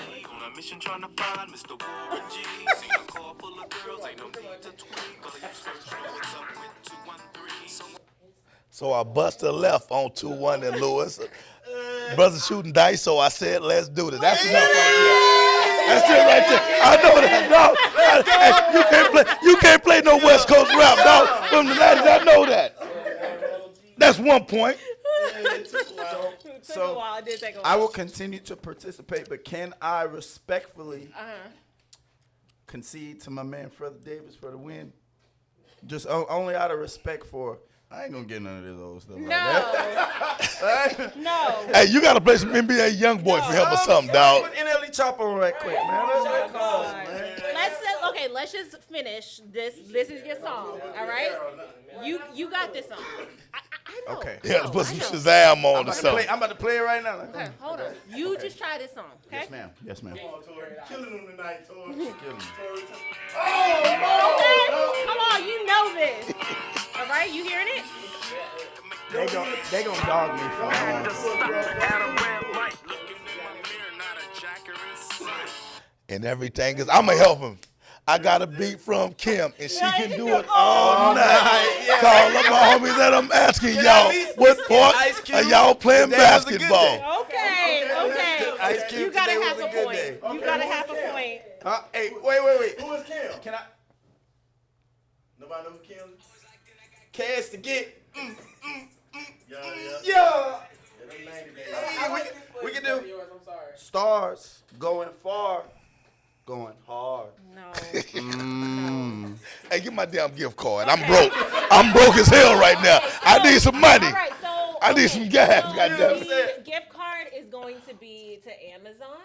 a mission trying to find Mr. Warren G. See a car full of girls, ain't no need to tweak. Call you straight, what's up with 213? So I bust a left on 2-1 in Lewis. Brother shooting dice, so I said, let's do this. That's enough right there. That's it right there. I know that, dog. You can't play no West Coast rap, dog. From the 90s, I know that. That's 1 point. Took a while. It did take a while. I will continue to participate, but can I respectfully concede to my man Fred Davis for the win? Just only out of respect for. I ain't gonna get none of this old stuff. No. Like that. No. Hey, you got to play some NBA Young Boy for him or something, dog. Put NLE chop on right quick, man. Let's just finish this. This is your song, all right? You got this song. I know. Okay. You got to No, put I some know. Shazam on or something. I'm about to play it right now. Okay, hold on. You just try this song, okay? Yes, ma'am. Yes, ma'am. Come on, Tori. Killing them tonight, Tori. Okay, come on, you know this. All right, you hearing it? They gonna dog me for At a red light, looking in my mirror, not a jacker in sight. And everything is, I'm going to help him. I got a beat from Kim, and she can do it all night. Call up my homies that I'm asking y'all, what part Ice Cube, are y'all playing today was a good basketball? Okay. Ice Cube, You gotta today was have a a good point. day. You gotta have a point. Hey, wait. Who is Kim? Can I? Nobody knows who Kim is? Cash to get. Yeah. Yeah. Them 90 days. We can do stars going far, going hard. No. Hey, get my damn gift card. I'm broke. I'm broke as hell right now. I need some money. All right, so I need some gas, So goddamn. the gift card is going to be to Amazon.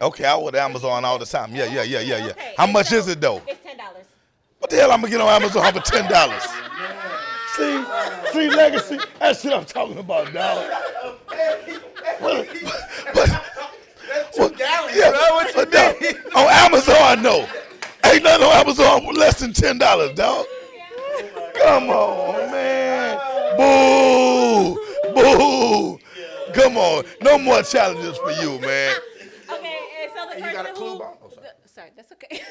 Okay, I order Amazon all the time. Yeah. Okay, How and much so is it though? It's $10. What the hell I'm gonna get on Amazon for $10? See, legacy. That's shit I'm talking about, dog. But That's 2 gallons, yeah, bro. What you but mean? on Amazon, no. Ain't nothing on Amazon for less than $10, dog. Come on, man. Boo. Boo. Come on. No more challenges for you, man. Okay, and so the Hey, you got a person clue who, bomb? Oh, sorry. sorry, that's okay.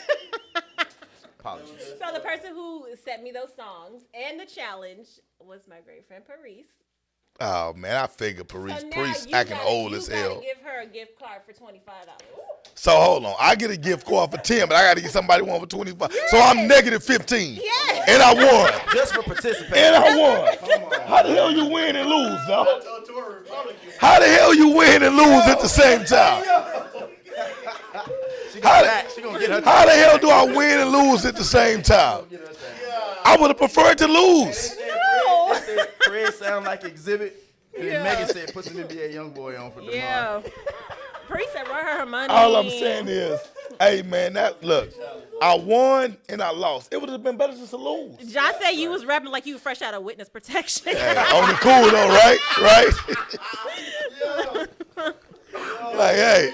Apologies. So the person who sent me those songs and the challenge was my great friend Paris. Oh, man, I figured Paris. So now Paris you acting gotta, old as you hell. gotta give her a gift card for $25. So hold on. I get a gift card for 10, but I got to get somebody one for 25. So I'm negative 15. Yes. And I won. Just for participating. And I won. How the hell you win and lose, dog? To a Republican. How the hell you win and lose at the same time? She got back. She gonna get her. How the hell do I win and lose at the same time? I would have preferred to lose. No. Fred sound like Exhibit. And Yeah. then Megan said, "Put some NBA YoungBoy on for tomorrow." Yeah. Paris said, "Run her money." All I'm saying is, hey man, look, I won and I lost. It would have been better just to lose. John said you was rapping like you were fresh out of witness protection. On the cool though, right? Right? Like, hey.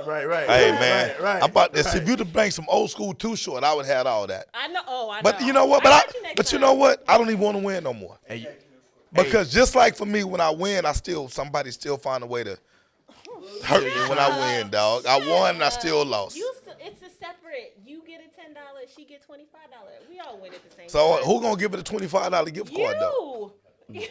Right. Hey man, Right. I'm about this. If you'd have banged some old school Too Short, I would have had all that. I know. Oh, I know. But you know what? got you next But you time. know what? I don't even want to win no more. Hey, Because just like for me, when I win, somebody still find a way to hurt me when I win, dog. I won and I still lost. It's a separate. You get a $10, she get $25. We all win at the same So time. who gonna give it a $25 gift card though? You.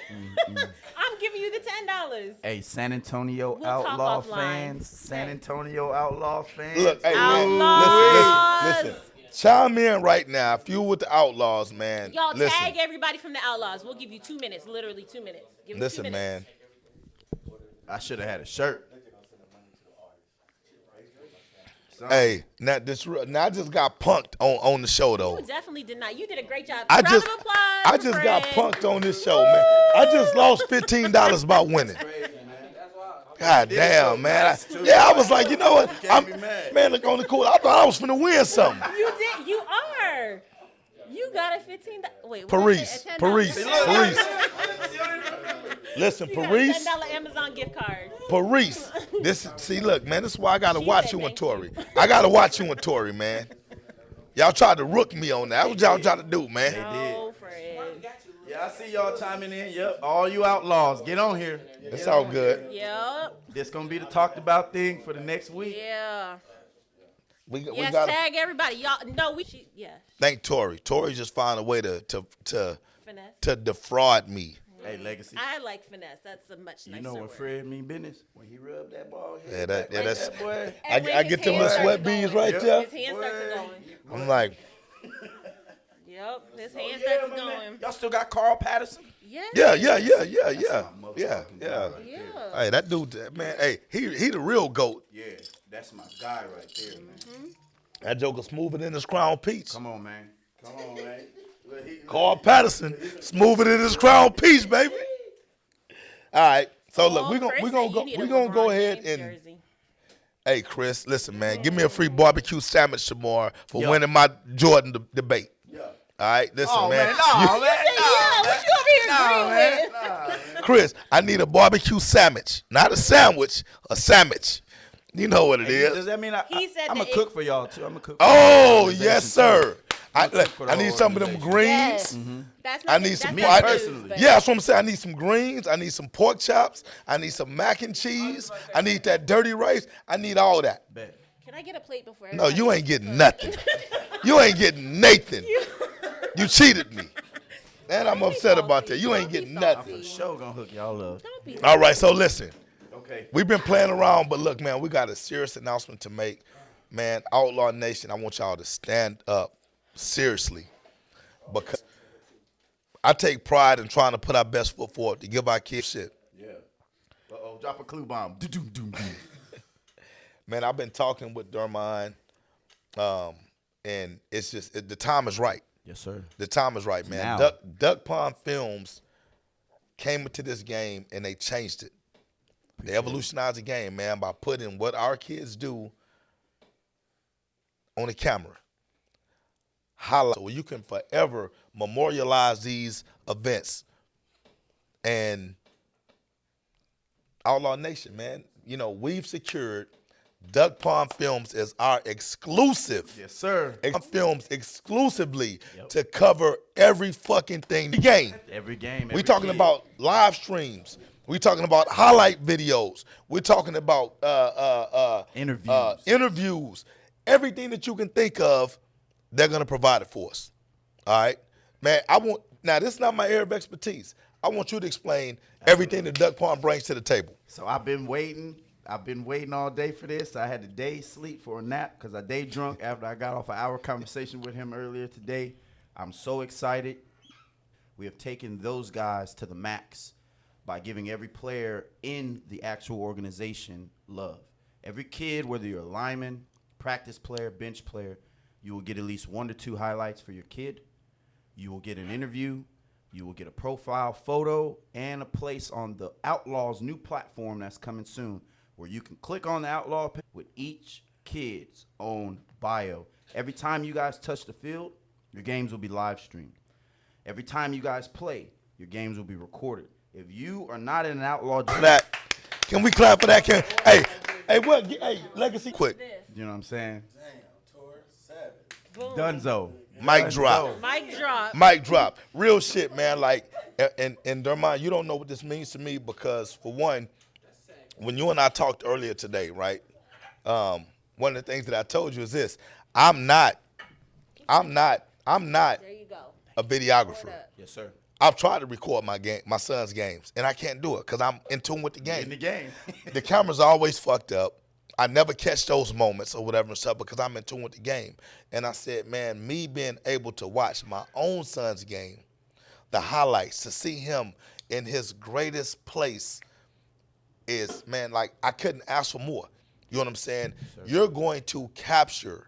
I'm giving you the $10. Hey, San Antonio We'll talk Outlaw offline. fans. San Antonio Outlaw fans. Look, hey Outlaws. man, listen. Chime in right now if you with the Outlaws, man. Y'all Listen, tag everybody from the Outlaws. We'll give you 2 minutes. Literally 2 minutes. Give us 2 listen, minutes. man. I should have had a shirt. Hey, now I just got punked on the show though. You definitely did not. You did a great job. I Round just of applause. I just got friend. punked on this show, man. I just lost $15 by winning. God damn, man. I was like, you know what? Man, look on the cool. I thought I was finna win something. You did. You are. You got a $15. Wait. Paris. Listen, You got a Paris. $10 Amazon gift card. Paris. Look, man, this is why I gotta She watch said you and thank you. Tori. I gotta watch you and Tori, man. Y'all tried to rook me on that. That's what y'all trying to do, man. Oh, Fred. Yeah, I see y'all chiming in. Yep, all you Outlaws, get on here. It's all good. Yep. This gonna be the talked about thing for the next week. Yeah. We Yes, gotta tag everybody. Y'all, no, yeah. thank Tori. Tori just found a way to Finesse. defraud me. Hey, Legacy. I like finesse. That's a much nicer You know when word. Fred mean business? When he rubbed that ball Yeah, head that- back yeah, like that's- that boy. And when I his get them hand little starts sweat beads going, right there. His hand starts going. I'm like, Yep, his hand Yeah, starts my man. going. Y'all still got Carl Patterson? Yeah. yeah. my motherfucking Yeah. guy right Yeah. there. Hey, that dude, man. Hey, he the real goat. Yeah, that's my guy right there, man. That joker smoother than his Crown Peach. Come on, man. Come on, man. Look, Carl Patterson smoother than his Crown Peach, baby. All right. So look, Oh, we Chris gonna said go you need we a gonna go LeBron ahead James and jersey. hey Chris, listen, man, give me a free barbecue sandwich tomorrow for Yeah. winning my Jordan debate. Yeah. All right, listen, Oh, man. man. No, man. Yeah, what you over here agreeing with? Nah, man. Chris, I need a barbecue sandwich, not a sandwich, a sandwich. You know what it Does is. that mean He said I'm that a cook for y'all, too? I'm a cook for Oh, the yes, organization, sir. I for the need whole some of them organization. greens. Yes. That's not I need some. Me I- personally. yeah, that's what I'm saying. I need some greens. I need some pork chops. I need some mac and cheese. I need that dirty rice. I need all that. Bet. Can I get a plate before? No, everybody you ain't eats? getting nothing. You ain't getting Nathan. You cheated me. And I'm Don't be upset about salty. that. You ain't Don't be getting salty. nothing. For sure gonna hook y'all up. Don't be. All right, so listen. Okay. We've been playing around, but look, man, we got a serious announcement to make. Man, Outlaw Nation, I want y'all to stand up seriously because I take pride in trying to put our best foot forward to give our kids shit. Yeah. Uh-oh, drop a clue bomb. Do-do-do-do. Man, I've been talking with Dermine, and it's just the time is right. Yes, sir. The time is right, man. Now. Duck Pond Films came into this game and they changed it. They evolutionized the game, man, by putting what our kids do on the camera. Highlight so you can forever memorialize these events. And Outlaw Nation, man, you know, we've secured Duck Pond Films is our exclusive. Yes, sir. Films exclusively to cover every fucking thing. The game. Every game. We Every talking kid. about live streams. We talking about highlight videos. We're talking about interviews. Everything that you can think of, they're gonna provide it for us. All right, man. Now this is not my area of expertise. I want you to explain everything that Duck Pond brings to the table. So I've been waiting. I've been waiting all day for this. I had a day sleep for a nap because I day drunk after I got off an hour conversation with him earlier today. I'm so excited. We have taken those guys to the max by giving every player in the actual organization love. Every kid, whether you're a lineman, practice player, bench player, you will get at least 1 to 2 highlights for your kid. You will get an interview. You will get a profile photo and a place on the Outlaws' new platform that's coming soon where you can click on the Outlaw with each kid's own bio. Every time you guys touch the field, your games will be live streamed. Every time you guys play, your games will be recorded. If you are not in an Outlaw jersey, Can we clap for that? Hey, Legacy, quick. you know what I'm saying? Boom. Dunzo. Mic drop. Mic drop. Mic drop. Real shit, man. Like, and Dermont, you don't know what this means to me because, for one, when you and I talked earlier today, right? One of the things that I told you is this: I'm not There you go. a videographer. Yes, sir. I've tried to record my son's games, and I can't do it because I'm in tune with the game. In the game. The camera's always fucked up. I never catch those moments or whatever and stuff because I'm in tune with the game. And I said, man, me being able to watch my own son's game, the highlights, to see him in his greatest place is, man, like I couldn't ask for more. You know what I'm saying? You're going to capture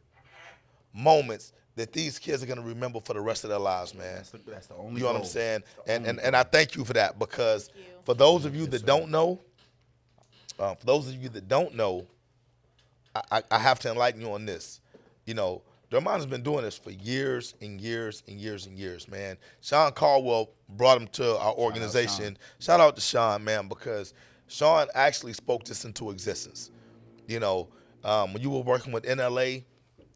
moments that these kids are going to remember for the rest of their lives, man. That's the only You know what I'm goal. saying? And I thank you for that because for those of you that don't know, I have to enlighten you on this. You know, Dermont has been doing this for years and years and years and years, man. Sean Caldwell brought him to our organization. Shout out to Sean, man, because Sean actually spoke this into existence. You know, when you were working with NLA,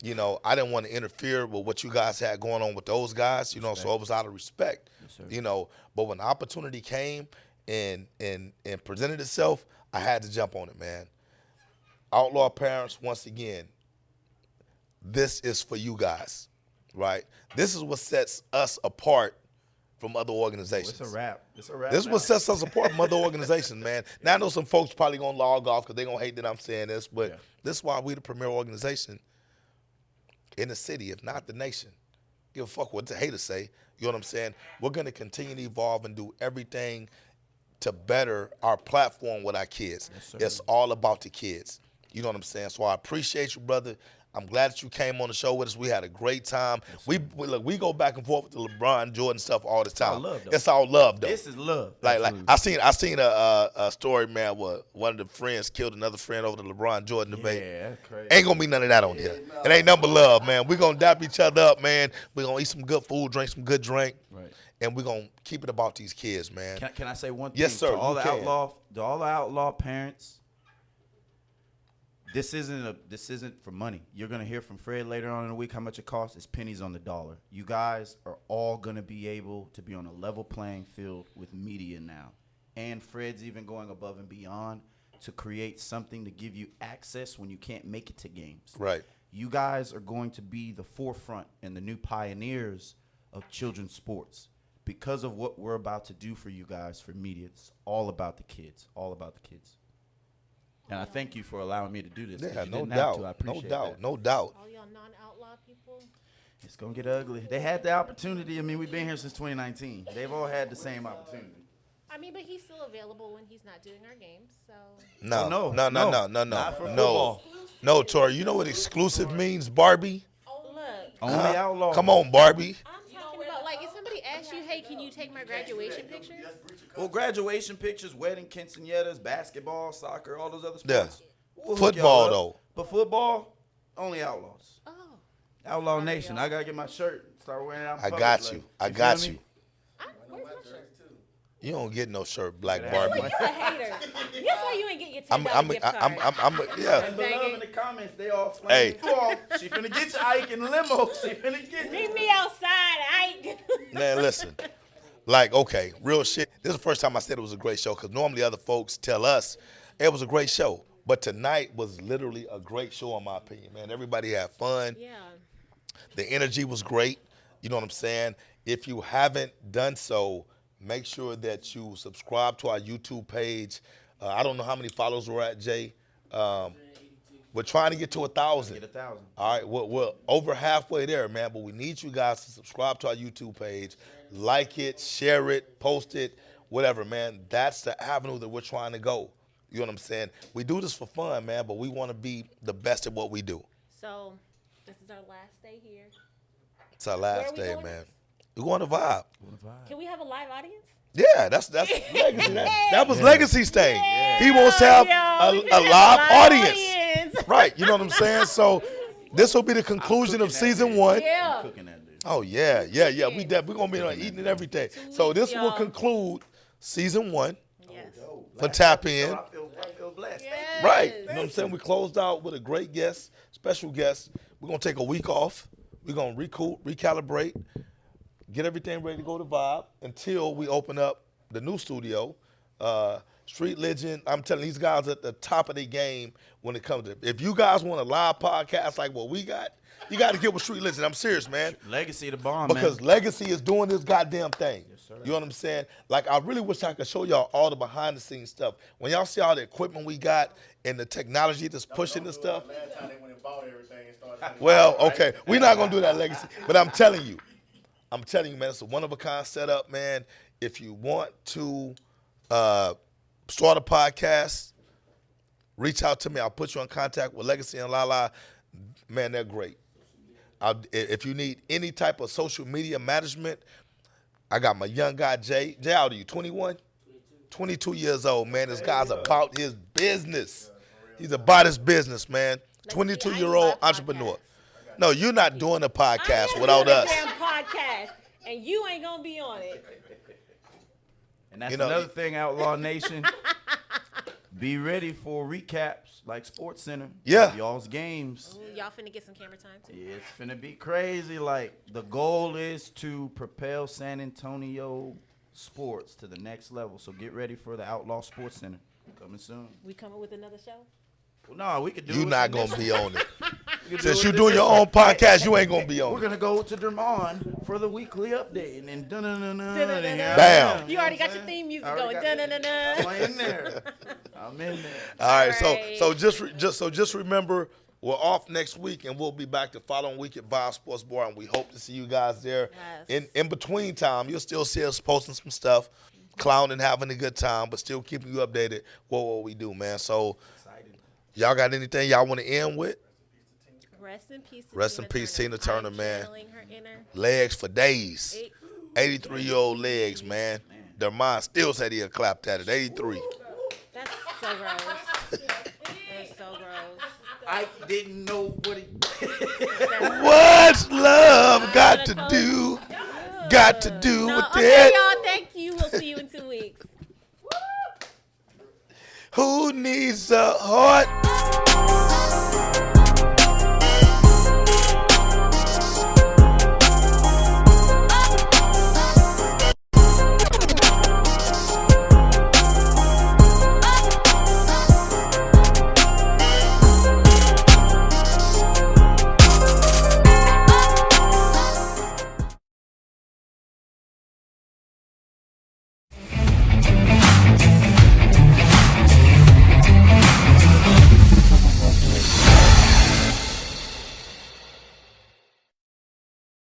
you know, I didn't want to interfere with what you guys had going on with those guys, you know, so it was out of respect, you know. But when the opportunity came and presented itself, I had to jump on it, man. Outlaw parents, once again, this is for you guys, right? This is what sets us apart from other organizations. It's a wrap. It's a wrap. This is what sets us apart from other organizations, man. Now, I know some folks probably going to log off because they're going to hate that I'm saying this, but this is why we the premier organization in the city, if not the nation. Give a fuck what the haters say. You know what I'm saying? We're going to continue to evolve and do everything to better our platform with our kids. It's all about the kids. You know what I'm saying? So I appreciate you, brother. I'm glad that you came on the show with us. We had a great time. We go back and forth with the LeBron Jordan stuff all the time. It's all love, though. This is love. Like I seen a story, man, where one of the friends killed another friend over the LeBron Jordan debate. Yeah, that's crazy. Ain't gonna be none of that on here. It ain't nothing but love, man. We gonna dap each other up, man. We gonna eat some good food, drink some good drink, Right. and we gonna keep it about these kids, man. Can I say one thing? Yes, sir, To all you the can. outlaw parents, this isn't for money. You're gonna hear from Fred later on in the week how much it costs. It's pennies on the dollar. You guys are all gonna be able to be on a level playing field with media now, and Fred's even going above and beyond to create something to give you access when you can't make it to games. Right. You guys are going to be the forefront and the new pioneers of children's sports because of what we're about to do for you guys for media. It's all about the kids. All about the kids. And I thank you for allowing me to do this. 'cause Yeah, you no didn't have to. I doubt, no appreciate doubt, that. no doubt. All y'all non-outlaw people. It's going to get ugly. They had the opportunity. I mean, we've been here since 2019. They've all had the same opportunity. I mean, but he's still available when he's not doing our games. So No, no, no, no. no, no, no, Not for no, football. no, Tori. You know what exclusive means, Barbie? look, Only outlaw. Come on, Barbie. I'm talking about like if somebody asks you, hey, can you take my graduation pictures? Well, graduation pictures, wedding quinceañeras, basketball, soccer, all those other Yeah. sports. We'll hook Football, y'all up. though. But football, only outlaws. Oh, Outlaw Nation. I got to get my shirt. Start wearing it out in I public, got like, you. I feel got me? you. where's my shirt? You don't get no shirt, Black Yeah, Barbie. You a hater. That's why you ain't get your $10 gift card. Yeah. And below in the comments, they all Hey. flaming you off. She finna get you, Ike, in the limo. She finna get Meet you. me outside, Ike. Man, listen. Like, okay, real shit. This is the first time I said it was a great show because normally other folks tell us it was a great show. But tonight was literally a great show in my opinion, man. Everybody had fun. Yeah. The energy was great. You know what I'm saying? If you haven't done so, make sure that you subscribe to our YouTube page. I don't know how many followers we're at, Jay. We're trying to get to 1,000. Get 1,000. All right, we're over halfway there, man. But we need you guys to subscribe to our YouTube page, like it, share it, post it, whatever, man. That's the avenue that we're trying to go. You know what I'm saying? We do this for fun, man, but we want to be the best at what we do. So, this is our last day here. It's our Where last are we day, going man. next? We're going to Vibe. Can we have a live audience? Yeah, that's legacy. That was Legacy's thing. He wants to have we a can have live audience. audience. Right, you know what I'm saying? So this will be the conclusion of season 1. Yeah. Cooking that dude. Oh, yeah. We're going to be on eating and everything. So this will conclude season 1 Yes. for Tap In. I feel blessed. Yes. Right. You know what I'm saying? We closed out with a great guest, special guest. We're going to take a week off. We're going to recoup, recalibrate, get everything ready to go to Vibe until we open up the new studio. Street Legend, I'm telling these guys at the top of their game when it comes to it. If you guys want a live podcast like what we got, you got to get with Street Legend. I'm serious, man. Legacy the bomb, Because man. Legacy is doing this goddamn thing. Yes, sir. You know what I'm saying? Like, I really wish I could show y'all all the behind-the-scenes stuff. When y'all see all the equipment we got and the technology that's pushing this stuff, Last time they went and bought everything and started. well, okay, we're not gonna do that, Legacy. But I'm telling you, man, it's a one-of-a-kind setup, man. If you want to start a podcast, reach out to me. I'll put you in contact with Legacy and Lala. Man, they're great. If you need any type of social media management, I got my young guy, Jay. Jay, how old are you, 21? 22 years old, man. This guy's about his business. He's about his business, man. Legacy, 22-year-old I entrepreneur. podcast. No, you're not doing a I podcast am without doing a us. damn podcast, and you ain't gonna be on it. And that's You know- another thing, Outlaw Nation. Be ready for recaps like Sports Center. Yeah. Y'all's games. Ooh, y'all finna get some camera time too. It's finna be crazy. Like, the goal is to propel San Antonio sports to the next level. So get ready for the Outlaw Sports Center. Coming soon. We coming with another show. Well, no, we could do You're it not in going this- to be on it. we could do Since it you're in doing this- your own podcast, you ain't going to be on We're it. gonna go to Drummond for the weekly update, and then Dun-dun-dun-dun. Bam. You already got your theme music going. Dun-dun-dun-dun. I'm in there. I'm in there. All right, Alright. so just remember, we're off next week, and we'll be back the following week at Vibe Sports Bar, and we hope to see you guys there. Yes. In between time, you'll still see us posting some stuff, clowning, having a good time, but still keeping you updated what we do, man. So, y'all got anything y'all want to end with? Rest in peace. To Rest in peace, Tina Turner, I'm man. channeling her inner. Legs for days. 83-year-old Eight. legs, man. Their mind still said he'd clapped at it. 83. That's so gross. That's so gross. I didn't know what he. What's love got to do? Got to do No, with okay, it. y'all. Thank you. We'll see you in 2 weeks. Who needs a heart?